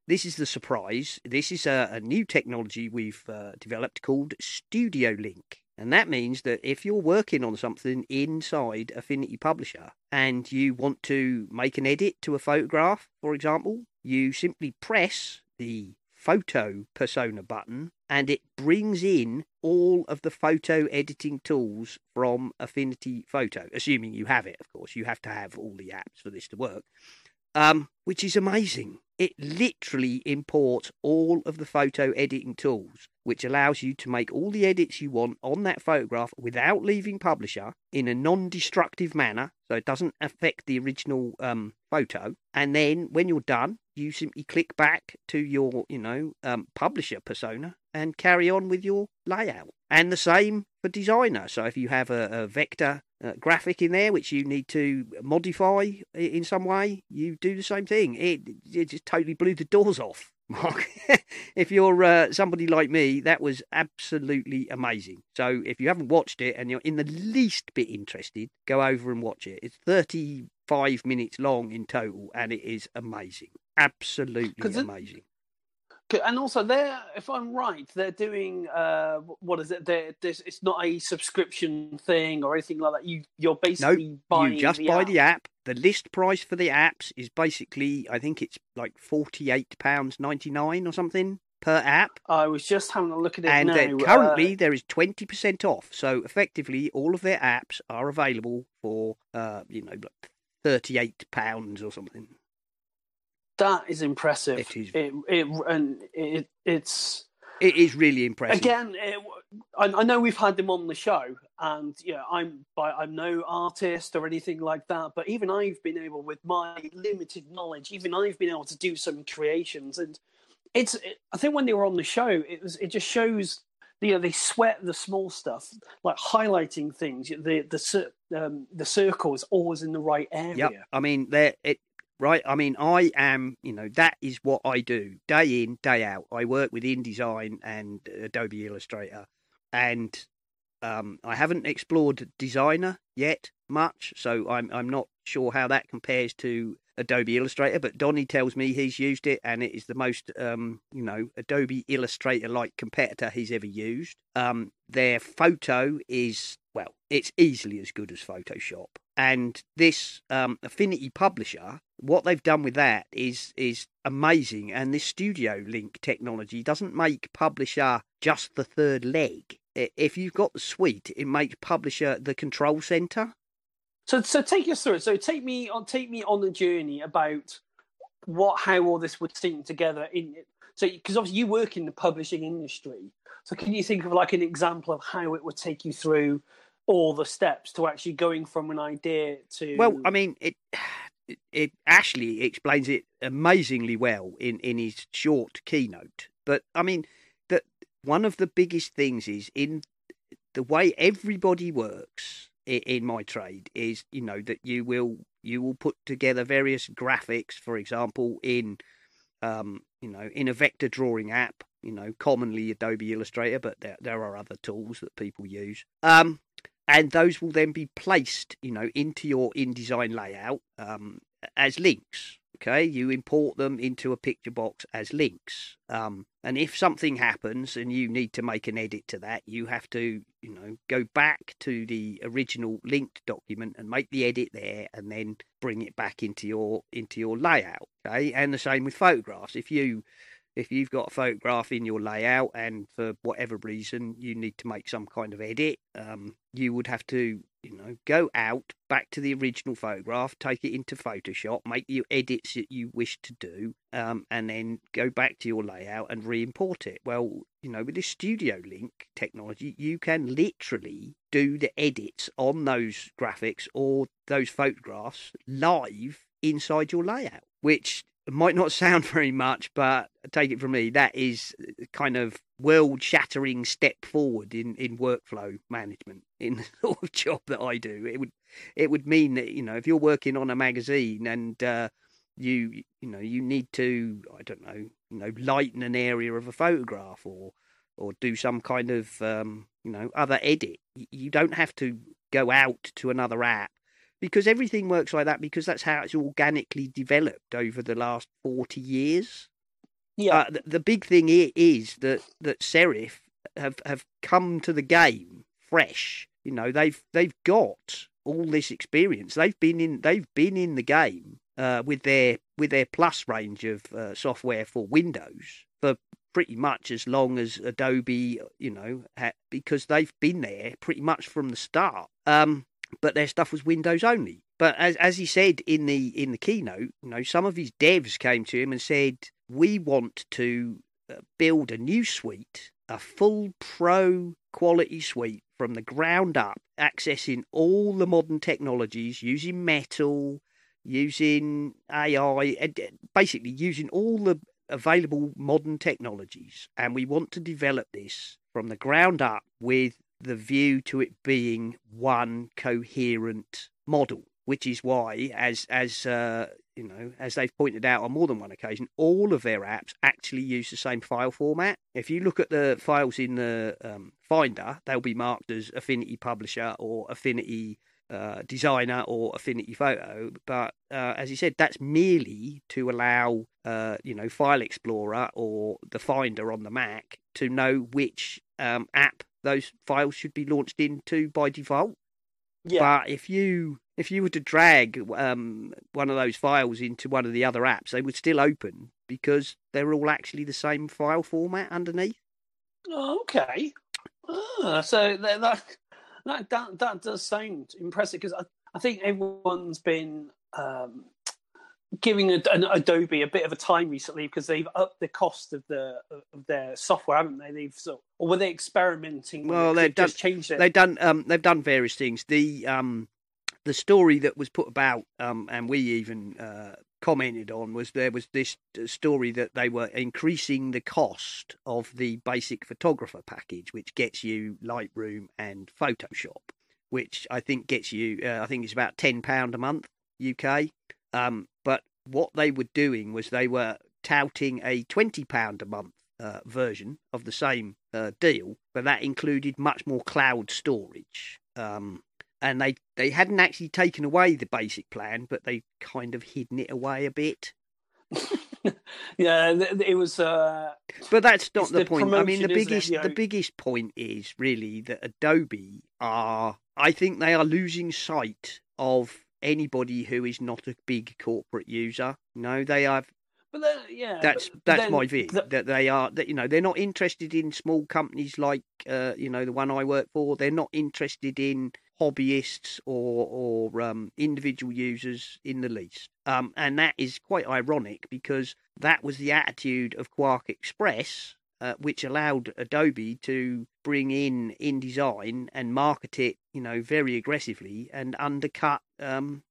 this is the surprise. This is a new technology we've developed called Studio Link. And that means that if you're working on something inside Affinity Publisher and you want to make an edit to a photograph, for example, you simply press the photo persona button and it brings in all of the photo editing tools from Affinity Photo, assuming you have it, of course. You have to have all the apps for this to work, which is amazing. It literally imports all of the photo editing tools, which allows you to make all the edits you want on that photograph without leaving Publisher in a non-destructive manner, so it doesn't affect the original photo. And then when you're done, you simply click back to your, Publisher persona and carry on with your layout. And the same for Designer. So if you have a vector graphic in there which you need to modify in some way, you do the same thing. It just totally blew the doors off, Mark. If you're somebody like me, that was absolutely amazing. So if you haven't watched it and you're in the least bit interested, go over and watch it. It's 35 minutes long in total, and it is amazing. Absolutely amazing. And also, if I'm right, they're doing what is it? It's not a subscription thing or anything like that. You're basically buying. You just buy the app. The list price for the apps is basically, I think it's like £48.99 or something per app. I was just having a look at it now. And currently there is 20% off. So effectively, all of their apps are available for like £38 or something. That is impressive. It is. It is really impressive. Again, I know we've had them on the show, and I'm no artist or anything like that. But even I've been able, with my limited knowledge, to do some creations. And I think when they were on the show, it just shows. They sweat the small stuff, like highlighting things. The circle is always in the right area. Yeah, I mean Right, I mean, I am, that is what I do, day in, day out. I work with InDesign and Adobe Illustrator, and I haven't explored Designer yet much, so I'm not sure how that compares to Adobe Illustrator, but Donny tells me he's used it, and it is the most, Adobe Illustrator-like competitor he's ever used. Their photo is, it's easily as good as Photoshop. And this Affinity Publisher, what they've done with that is amazing. And this Studio Link technology doesn't make Publisher just the third leg. If you've got the suite, it makes Publisher the control center. So take us through it. So take me on the journey about how all this would sync together. So because obviously you work in the publishing industry, so can you think of like an example of how it would take you through all the steps to actually going from an idea to... Well, I mean, it Ashley explains it amazingly well in his short keynote. But, I mean, that one of the biggest things is in the way everybody works in my trade is, that you will put together various graphics, for example, in in a vector drawing app, commonly Adobe Illustrator, but there are other tools that people use. And those will then be placed, into your InDesign layout as links. Okay, you import them into a picture box as links. And if something happens and you need to make an edit to that, you have to, go back to the original linked document and make the edit there, and then bring it back into your layout. Okay, and the same with photographs. If you've got a photograph in your layout and for whatever reason you need to make some kind of edit, you would have to, go out back to the original photograph, take it into Photoshop, make the edits that you wish to do, and then go back to your layout and re-import it. Well, with this Studio Link technology, you can literally do the edits on those graphics or those photographs live inside your layout, which might not sound very much, but take it from me, that is kind of world-shattering step forward in workflow management in the sort of job that I do. It would mean that, if you're working on a magazine and you need to, I don't know, lighten an area of a photograph or do some kind of other edit, you don't have to go out to another app. Because everything works like that, because that's how it's organically developed over the last 40 years. Yeah. The big thing is that Serif have come to the game fresh. They've got all this experience. They've been in the game with their Plus range of software for Windows for pretty much as long as Adobe, because they've been there pretty much from the start. But their stuff was Windows only. But as he said in the keynote, some of his devs came to him and said, we want to build a new suite, a full pro quality suite from the ground up, accessing all the modern technologies, using Metal, using AI, basically using all the available modern technologies. And we want to develop this from the ground up with the view to it being one coherent model, which is why, as they've pointed out on more than one occasion, all of their apps actually use the same file format. If you look at the files in the Finder, they'll be marked as Affinity Publisher or Affinity Designer or Affinity Photo. But as he said, that's merely to allow File Explorer or the Finder on the Mac to know which app those files should be launched into by default. Yeah. But if you were to drag one of those files into one of the other apps, they would still open because they're all actually the same file format underneath. Okay. So that does sound impressive, because I think everyone's been giving Adobe a bit of a time recently because they've upped the cost of their software, haven't they? Or were they experimenting? Well, just changed it. They've done various things. The story that was put about, and we even commented on, was there was this story that they were increasing the cost of the basic photographer package, which gets you Lightroom and Photoshop, which I think gets you, I think it's about £10 a month UK. But what they were doing was they were touting a £20 a month version of the same deal, but that included much more cloud storage. And they hadn't actually taken away the basic plan, but they kind of hidden it away a bit. Yeah, it was. But that's not the point. I mean, the biggest point is really that Adobe I think they are losing sight of anybody who is not a big corporate user. No, they have. But then, yeah, that's my view. That they are, that they're not interested in small companies like the one I work for. They're not interested in hobbyists or individual users in the least. And that is quite ironic, because that was the attitude of Quark Express, which allowed Adobe to bring in InDesign and market it, very aggressively, and undercut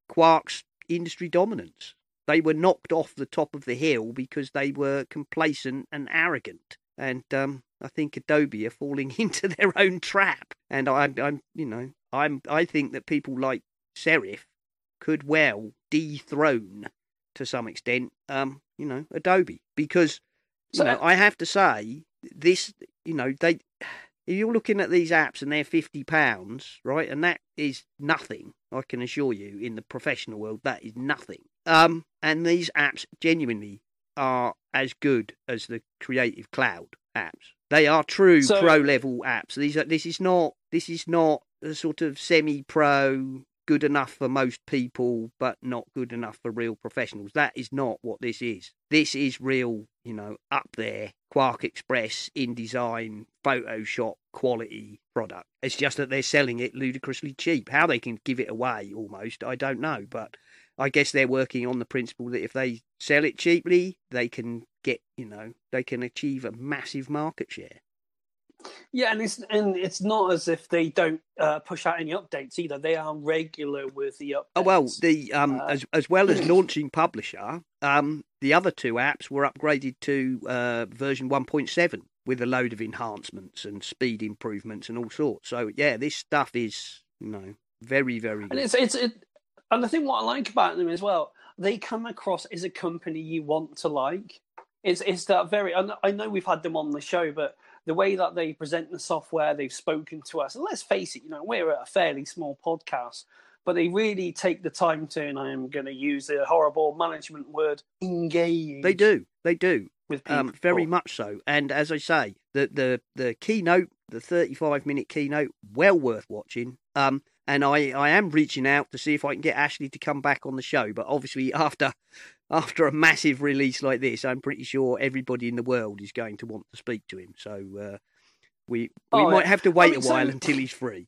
Quark's industry dominance. They were knocked off the top of the hill because they were complacent and arrogant. And I think Adobe are falling into their own trap. And I think that people like Serif could well dethrone, to some extent, Adobe, because I have to say this. If you're looking at these apps and they're £50, right, and that is nothing. I can assure you, in the professional world, that is nothing. And these apps genuinely are as good as the Creative Cloud apps. They are true pro level apps. This is not a sort of semi-pro, good enough for most people, but not good enough for real professionals. That is not what this is. This is real, up there, Quark Express, InDesign, Photoshop quality product. It's just that they're selling it ludicrously cheap. How they can give it away almost, I don't know. But I guess they're working on the principle that if they sell it cheaply, they can get, they can achieve a massive market share. Yeah, and it's not as if they don't push out any updates either. They are regular with the updates. Oh well, as well as launching Publisher, the other two apps were upgraded to version 1.7 with a load of enhancements and speed improvements and all sorts. So yeah, this stuff is very, very good. And I think what I like about them as well, they come across as a company you want to like. It's that very. I know we've had them on the show, but the way that they present the software, they've spoken to us, and let's face it, we're a fairly small podcast, but they really take the time to, and I am going to use a horrible management word, engage. They do. With people. Very much so. And as I say, the keynote, the 35-minute keynote, well worth watching. And I am reaching out to see if I can get Ashley to come back on the show. But obviously, after a massive release like this, I'm pretty sure everybody in the world is going to want to speak to him. So we might have to wait a while until he's free.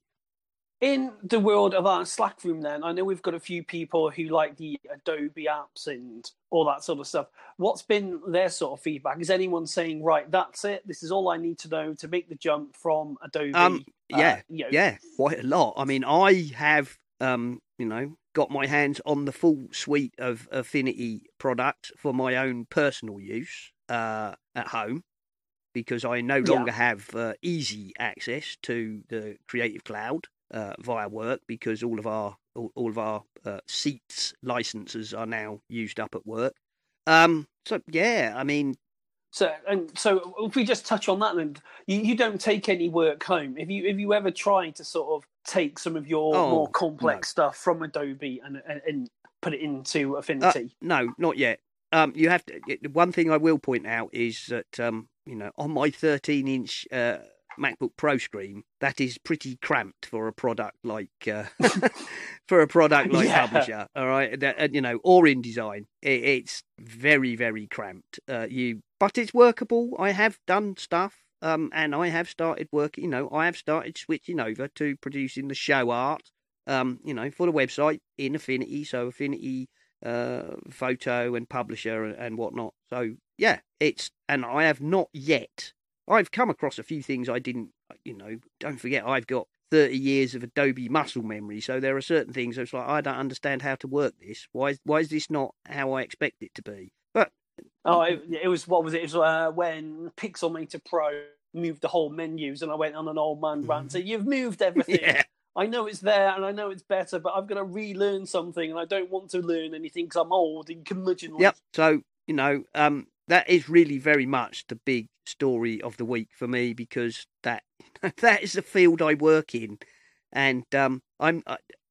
In the world of our Slack room, then, I know we've got a few people who like the Adobe apps and all that sort of stuff. What's been their sort of feedback? Is anyone saying, right, that's it, this is all I need to know to make the jump from Adobe? Yeah, quite a lot. I mean, I have, got my hands on the full suite of Affinity products for my own personal use at home, because I no longer have easy access to the Creative Cloud via work, because all of our seats licenses are now used up at work. So yeah, I mean. So if we just touch on that, then you don't take any work home. Have you ever tried to sort of take some of your more complex stuff from Adobe and put it into Affinity? No, not yet. You have to. One thing I will point out is that on my 13-inch MacBook Pro screen, that is pretty cramped for a product like Publisher. All right, or InDesign. It's very, very cramped. But it's workable. I have done stuff, and I have started working. I have started switching over to producing the show art, for the website in Affinity. So Affinity Photo and Publisher and whatnot. So yeah, and I have not yet. I've come across a few things I didn't, don't forget, I've got 30 years of Adobe muscle memory, so there are certain things that's like, I don't understand how to work this. Why is this not how I expect it to be? But it was, what was it? It was when Pixelmator Pro moved the whole menus, and I went on an old man rant. So you've moved everything. Yeah. I know it's there, and I know it's better, but I've got to relearn something, and I don't want to learn anything because I'm old and curmudgeonly. Yep. So that is really very much the big story of the week for me, because that is the field I work in, and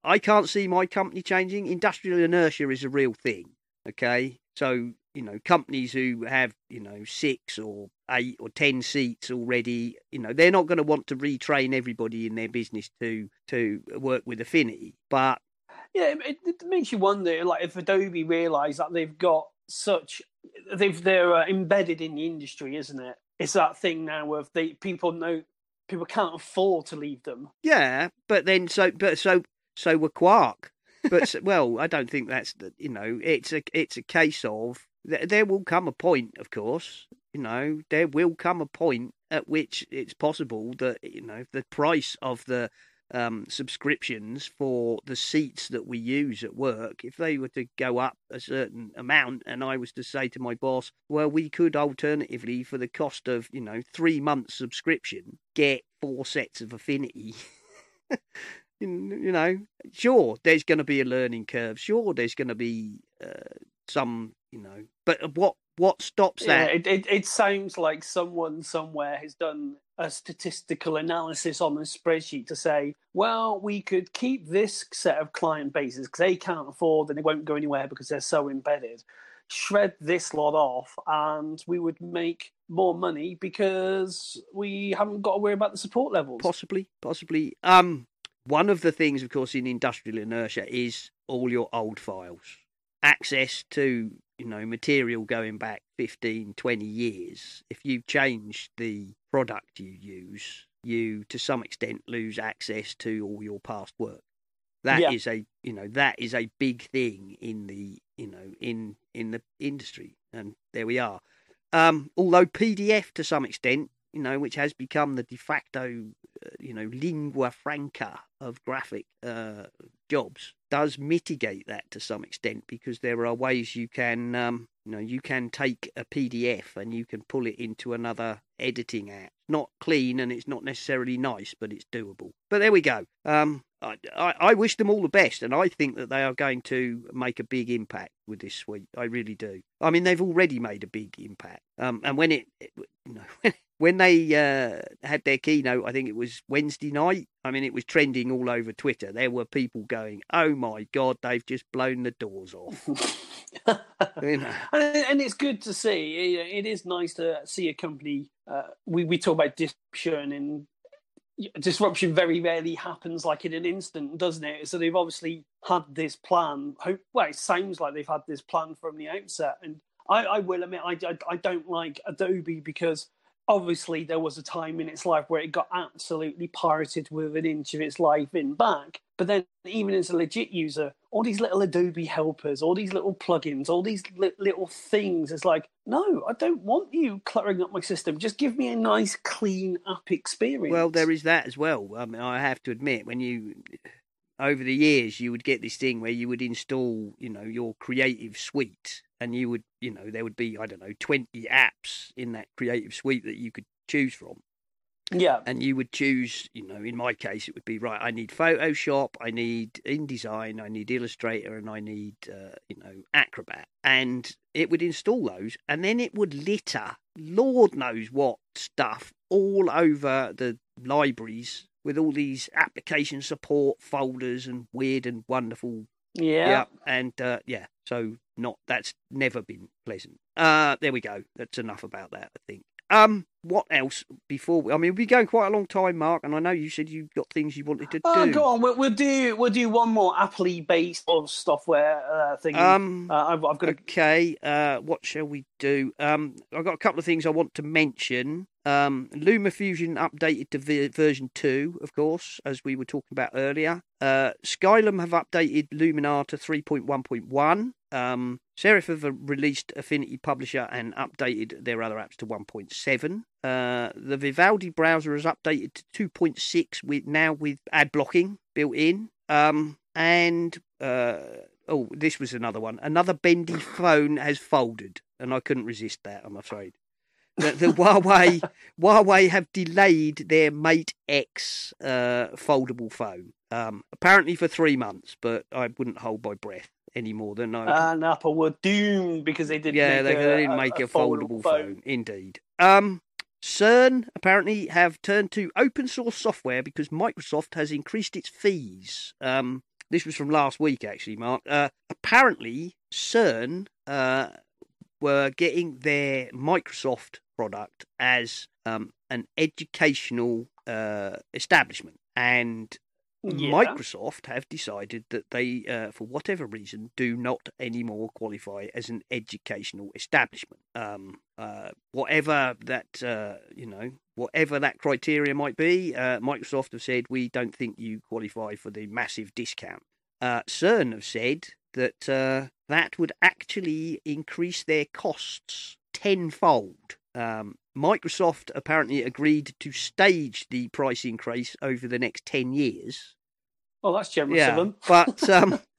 I can't see my company changing. Industrial inertia is a real thing. Okay, so companies who have 6 or 8 or 10 seats already, they're not going to want to retrain everybody in their business to work with Affinity. But yeah, it makes you wonder, like, if Adobe realise that they've got they're embedded in the industry, isn't it? It's that thing now of people can't afford to leave them. Yeah, but then so we're Quark. But well, I don't think that's it's a case of there will come a point, of course. There will come a point at which it's possible that the price of the subscriptions for the seats that we use at work, if they were to go up a certain amount and I was to say to my boss, well, we could alternatively, for the cost of, 3 months subscription, get 4 sets of Affinity. Sure, there's going to be a learning curve. Sure, there's going to be some, but what stops that? It sounds like someone somewhere has done a statistical analysis on a spreadsheet to say, well, we could keep this set of client bases because they can't afford and they won't go anywhere because they're so embedded. Shred this lot off and we would make more money because we haven't got to worry about the support levels. Possibly. One of the things, of course, in industrial inertia is all your old files. Access to, material going back 15, 20 years. If you change the product you use, you, to some extent, lose access to all your past work. That is a big thing in the, in the industry. And there we are. Although PDF, to some extent, which has become the de facto, lingua franca of graphic jobs, does mitigate that to some extent because there are ways you can, you can take a PDF and you can pull it into another editing app. Not clean and it's not necessarily nice, but it's doable. But there we go. I wish them all the best, and I think that they are going to make a big impact with this suite. I really do. I mean, they've already made a big impact. And when when they had their keynote, I think it was Wednesday night. I mean, it was trending all over Twitter. There were people going, "Oh my God, they've just blown the doors off." And it's good to see. It is nice to see a company. We talk about disruption, and disruption very rarely happens like in an instant, doesn't it? So they've obviously had this plan. Well, it sounds like they've had this plan from the outset. And I will admit, I don't like Adobe because obviously there was a time in its life where it got absolutely pirated with an inch of its life in back. But then even as a legit user, all these little Adobe helpers, all these little plugins, all these little things, it's like, no, I don't want you cluttering up my system. Just give me a nice, clean app experience. Well, there is that as well. I mean, I have to admit, over the years, you would get this thing where you would install, your creative suite, and you would, there would be, 20 apps in that creative suite that you could choose from. Yeah. And you would choose, in my case, it would be, right, I need Photoshop, I need InDesign, I need Illustrator, and I need, Acrobat. And it would install those, and then it would litter, Lord knows what stuff, all over the libraries with all these application support folders and weird and wonderful. Yeah. And, so that's never been pleasant. There we go. That's enough about that, I think. What else before? We've been going quite a long time, Mark, and I know you said you've got things you wanted to do. Go on. We'll do one more Apple based of software thing. I've got. Okay. What shall we do? I've got a couple of things I want to mention. LumaFusion updated to version 2, of course, as we were talking about earlier. Skylum have updated Luminar to 3.1.1. Serif have released Affinity Publisher and updated their other apps to 1.7. The Vivaldi browser has updated to 2.6 with ad blocking built in. This was another one. Another bendy phone has folded, and I couldn't resist that, I'm afraid. The Huawei have delayed their Mate X foldable phone, apparently for 3 months, but I wouldn't hold my breath any more than I. And Apple were doomed because they didn't. Yeah, they didn't make a foldable phone. Indeed. CERN apparently have turned to open source software because Microsoft has increased its fees. This was from last week, actually, Mark. Apparently, CERN were getting their Microsoft product as an educational establishment, and Microsoft have decided that they, for whatever reason, do not anymore qualify as an educational establishment. Whatever that, whatever that criteria might be, Microsoft have said, we don't think you qualify for the massive discount. CERN have said that that would actually increase their costs tenfold. Microsoft apparently agreed to stage the price increase over the next 10 years. Oh, that's generous of them. But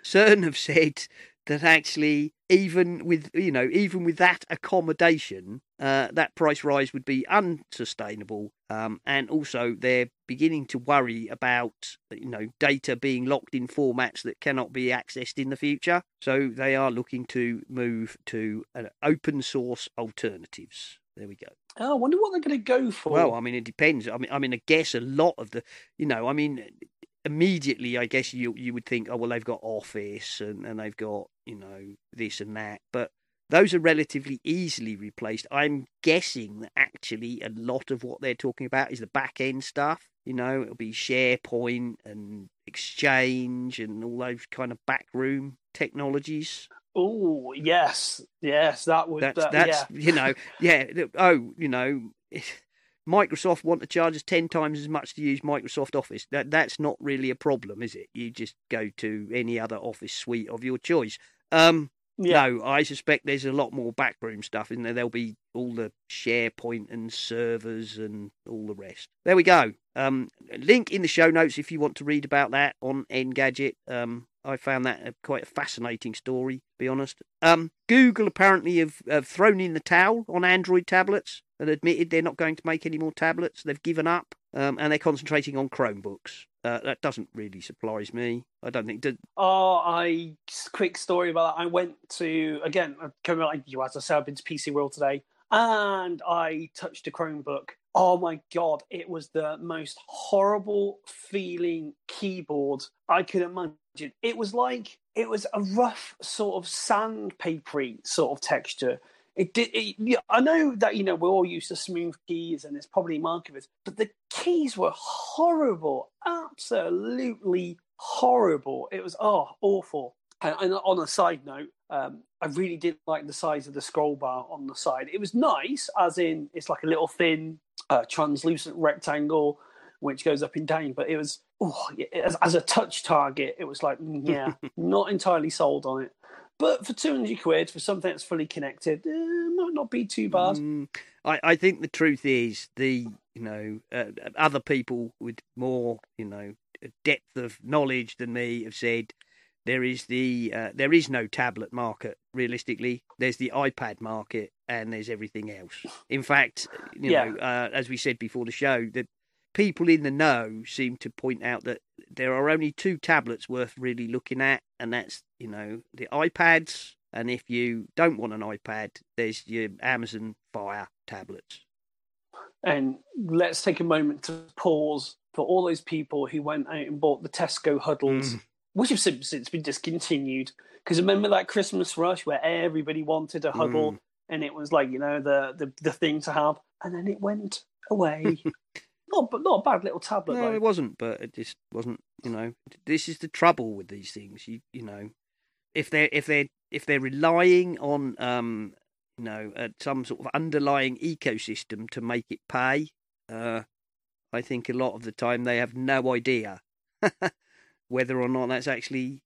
CERN have said that actually, even with that accommodation, that price rise would be unsustainable. And also, they're beginning to worry about data being locked in formats that cannot be accessed in the future. So they are looking to move to open source alternatives. There we go. Oh, I wonder what they're going to go for. Well, I mean, it depends. I mean, I guess a lot of the, immediately, I guess you would think, oh, well, they've got Office and they've got, this and that. But those are relatively easily replaced. I'm guessing that actually a lot of what they're talking about is the back end stuff. It'll be SharePoint and Exchange and all those kind of backroom technologies. Oh, yes, that would. That's Microsoft want to charge us 10 times as much to use Microsoft Office. That's not really a problem, is it? You just go to any other Office suite of your choice. No, I suspect there's a lot more backroom stuff in there. There'll be all the SharePoint and servers and all the rest. There we go. Link in the show notes if you want to read about that on Engadget. I found that quite a fascinating story, to be honest. Google apparently have thrown in the towel on Android tablets and admitted they're not going to make any more tablets. They've given up, and they're concentrating on Chromebooks. That doesn't really surprise me. I don't think... quick story about that. I went to, again, coming like you, as I said, I've been to PC World today, and I touched a Chromebook. Oh my God, it was the most horrible feeling keyboard I could imagine. It was a rough sort of sandpapery sort of texture. I know that, we're all used to smooth keys and it's probably markers, but the keys were horrible, absolutely horrible. It was, awful. And on a side note, I really did like the size of the scroll bar on the side. It was nice, as in it's like a little thin, translucent rectangle which goes up and down. But it was, as a touch target, it was like, not entirely sold on it. But for 200 quid for something that's fully connected, might not be too bad. I think the truth is other people with more depth of knowledge than me have said there is no tablet market realistically. There's the iPad market and there's everything else. In fact, as we said before the show, that people in the know seem to point out that there are only two tablets worth really looking at, and that's the iPads. And if you don't want an iPad, there's your Amazon Fire tablets. And let's take a moment to pause for all those people who went out and bought the Tesco huddles, which have since been discontinued. Because remember that Christmas rush where everybody wanted a huddle, and it was like the thing to have, and then it went away. Not a bad little tablet. No, though. It wasn't, but it just wasn't. This is the trouble with these things. If they're relying on some sort of underlying ecosystem to make it pay, I think a lot of the time they have no idea whether or not that's actually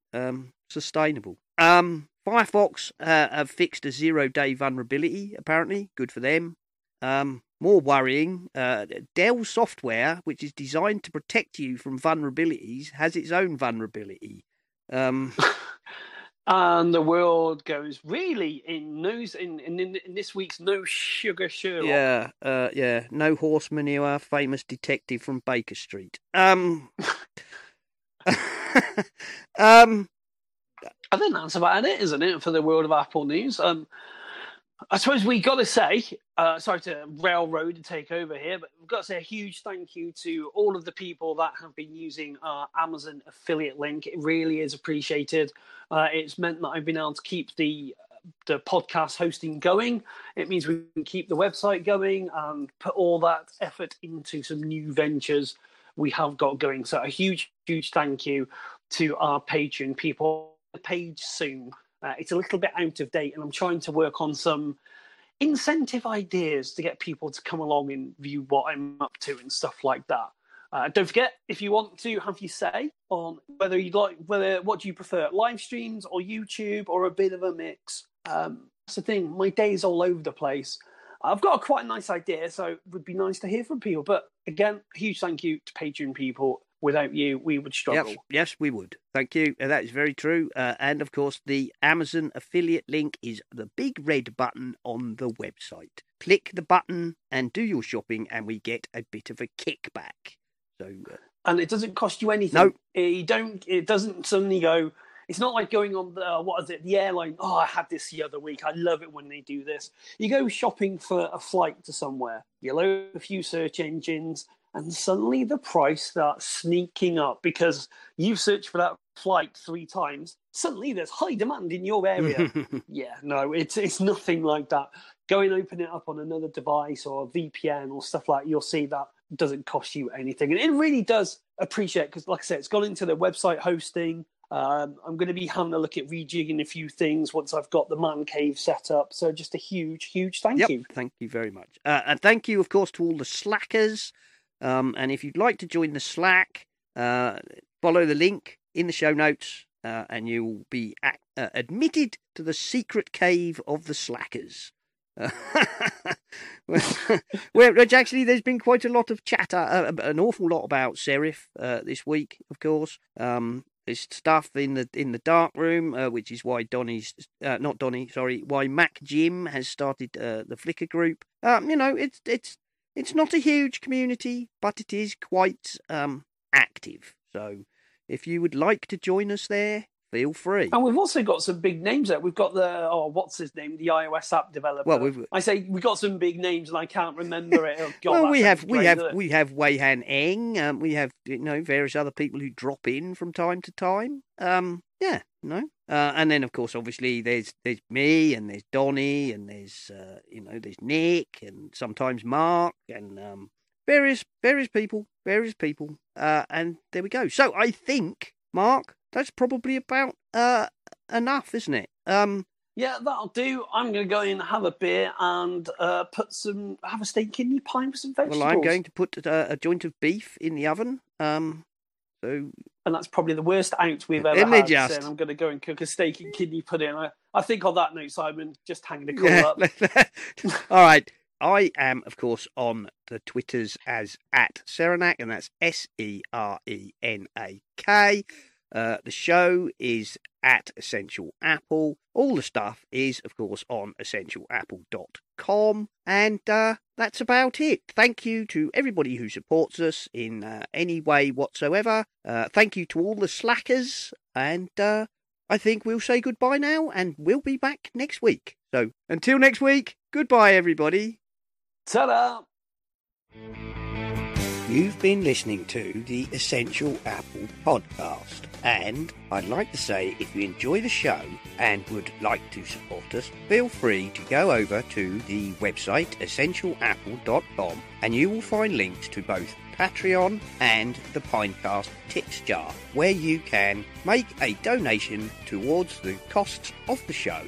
sustainable. Firefox have fixed a 0-day vulnerability. Apparently, good for them. More worrying, Dell software, which is designed to protect you from vulnerabilities, has its own vulnerability. And the world goes really in this week's No Sugar Sherlock. Yeah. No horse manure, famous detective from Baker Street. I think that's about it, isn't it, for the world of Apple news? I suppose we got to say, sorry to railroad and take over here, but we've got to say a huge thank you to all of the people that have been using our Amazon affiliate link. It really is appreciated. It's meant that I've been able to keep the podcast hosting going. It means we can keep the website going and put all that effort into some new ventures we have got going. So a huge, huge thank you to our Patreon people. The page soon. It's a little bit out of date, and I'm trying to work on some incentive ideas to get people to come along and view what I'm up to and stuff like that. Don't forget, if you want to have your say on what do you prefer, live streams or YouTube or a bit of a mix. That's the thing. My day's all over the place, I've got a quite nice idea, so it would be nice to hear from people. But again, huge thank you to Patreon people. Without you, we would struggle. Yes, we would. Thank you. That is very true. And of course, the Amazon affiliate link is the big red button on the website. Click the button and do your shopping, and we get a bit of a kickback. So, and it doesn't cost you anything. No, It doesn't suddenly go. It's not like going on the airline. Oh, I had this the other week. I love it when they do this. You go shopping for a flight to somewhere. You load a few search engines. And suddenly the price starts sneaking up because you've searched for that flight 3 times. Suddenly there's high demand in your area. Yeah, no, it's nothing like that. Go and open it up on another device or a VPN or stuff like that. You'll see that doesn't cost you anything. And it really does appreciate, because like I said, it's gone into the website hosting. I'm going to be having a look at rejigging a few things once I've got the man cave set up. So just a huge thank you. Thank you very much. And thank you, of course, to all the slackers. And if you'd like to join the Slack, follow the link in the show notes, and you'll be admitted to the secret cave of the slackers. Which actually, there's been quite a lot of chatter, an awful lot about Serif this week, of course. There's stuff in the dark room, which is why why Mac Jim has started the Flickr group. It's not a huge community, but it is quite active. So if you would like to join us there, feel free. And we've also got some big names there. We've got what's his name? The iOS app developer. Well, we've got some big names and I can't remember it. Oh, God, well, we have Weihan Eng. We have various other people who drop in from time to time. And then of course, obviously, there's me and there's Donny and there's there's Nick and sometimes Mark and various people. And there we go. So I think, Mark, that's probably about enough, isn't it? Yeah, that'll do. I'm going to go in and have a beer and have a steak kidney pie with some vegetables. Well, I'm going to put a joint of beef in the oven. And that's probably the worst out we've ever had. And I'm going to go and cook a steak and kidney pudding. I think on that note, Simon, just hang the call up. All right. I am, of course, on the Twitters as @Serenak, and that's SERENAK. The show is @Essential Apple. All the stuff is, of course, on essentialapple.com. And that's about it. Thank you to everybody who supports us in any way whatsoever. Thank you to all the slackers. And I think we'll say goodbye now, and we'll be back next week. So until next week, goodbye, everybody. Ta-da! You've been listening to the Essential Apple podcast, and I'd like to say, if you enjoy the show and would like to support us, feel free to go over to the website essentialapple.com, and you will find links to both Patreon and the Pinecast Tips Jar, where you can make a donation towards the costs of the show,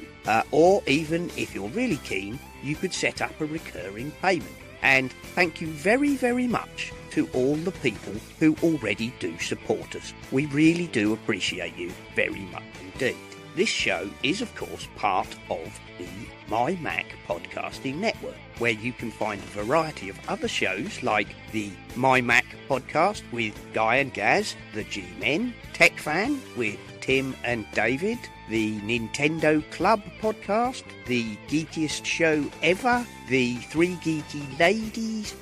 or even if you're really keen, you could set up a recurring payment. And thank you very, very much to all the people who already do support us. We really do appreciate you very much indeed. This show is, of course, part of the My Mac podcasting network, where you can find a variety of other shows like the My Mac podcast with Guy and Gaz, the G-Men, Tech Fan with Tim and David, the Nintendo Club podcast, the geekiest show ever, the Three Geeky Ladies,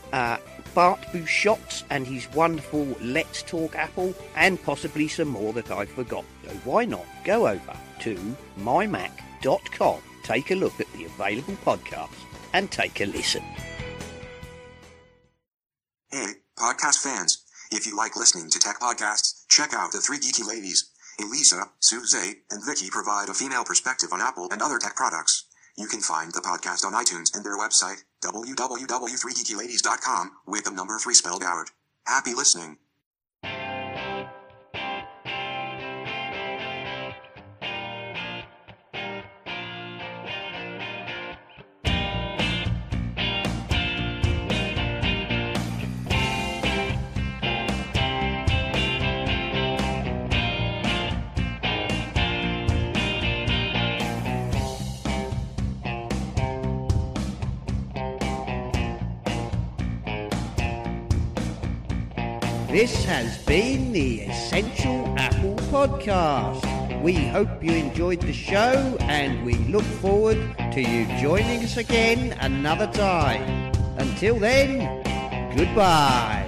Bart Bouchots and his wonderful Let's Talk Apple, and possibly some more that I've forgotten. So why not go over to mymac.com, take a look at the available podcasts, and take a listen. Hey, podcast fans. If you like listening to tech podcasts, check out the Three Geeky Ladies. Elisa, Suze, and Vicky provide a female perspective on Apple and other tech products. You can find the podcast on iTunes and their website, www.3geekyladies.com, with the number 3 spelled out. Happy listening. This has been the Essential Apple Podcast. We hope you enjoyed the show and we look forward to you joining us again another time. Until then, goodbye.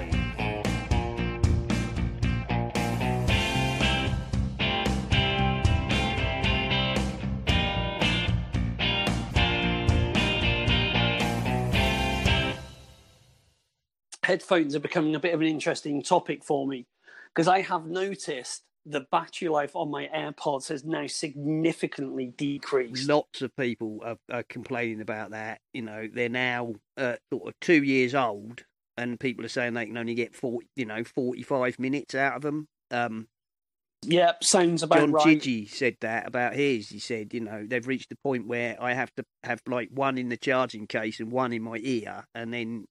Headphones are becoming a bit of an interesting topic for me because I have noticed the battery life on my AirPods has now significantly decreased. Lots of people are complaining about that. You know, they're now sort of 2 years old, and people are saying they can only get 45 minutes out of them. Yep, sounds about John right. Gigi said that about his. He said, they've reached the point where I have to have like one in the charging case and one in my ear, and then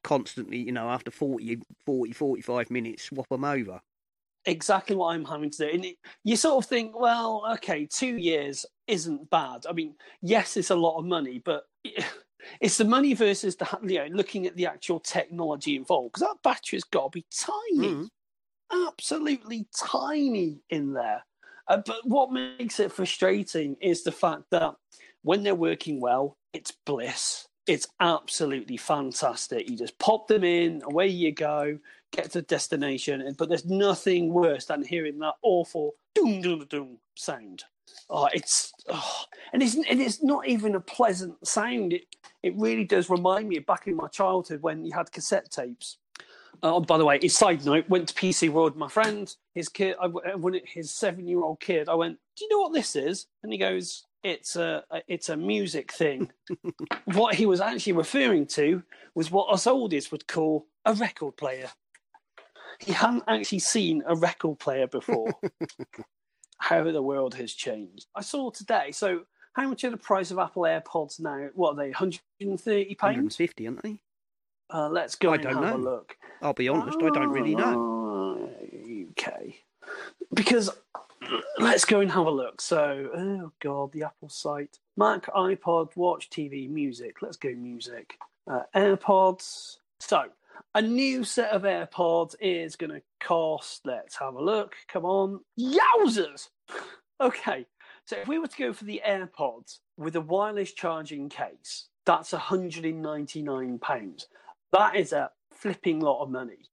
constantly, after 45 minutes, swap them over. Exactly what I'm having to do. And you sort of think, well, okay, 2 years isn't bad. I mean, yes, it's a lot of money, but it's the money versus looking at the actual technology involved, because that battery's got to be tiny. Absolutely tiny in there. But what makes it frustrating is the fact that when they're working well, it's bliss. It's absolutely fantastic. You just pop them in, away you go, get to the destination. But there's nothing worse than hearing that awful doom doom doom sound. And it's not even a pleasant sound. It really does remind me of back in my childhood when you had cassette tapes. By the way, a side note, went to PC World with my friend, his kid, his 7-year-old kid. I went, do you know what this is? And he goes, it's a music thing. What he was actually referring to was what us oldies would call a record player. He hadn't actually seen a record player before. How the world has changed. I saw today, so how much are the price of Apple AirPods now? What are they, £130? 150, aren't they? Let's go and have a look. I'll be honest, I don't really know. Okay. Because let's go and have a look. So, oh God, the Apple site. Mac, iPod, watch, TV, music. Let's go music. AirPods. So, a new set of AirPods is going to cost, let's have a look. Come on. Yowzers! Okay. So if we were to go for the AirPods with a wireless charging case, that's £199. That is a flipping lot of money.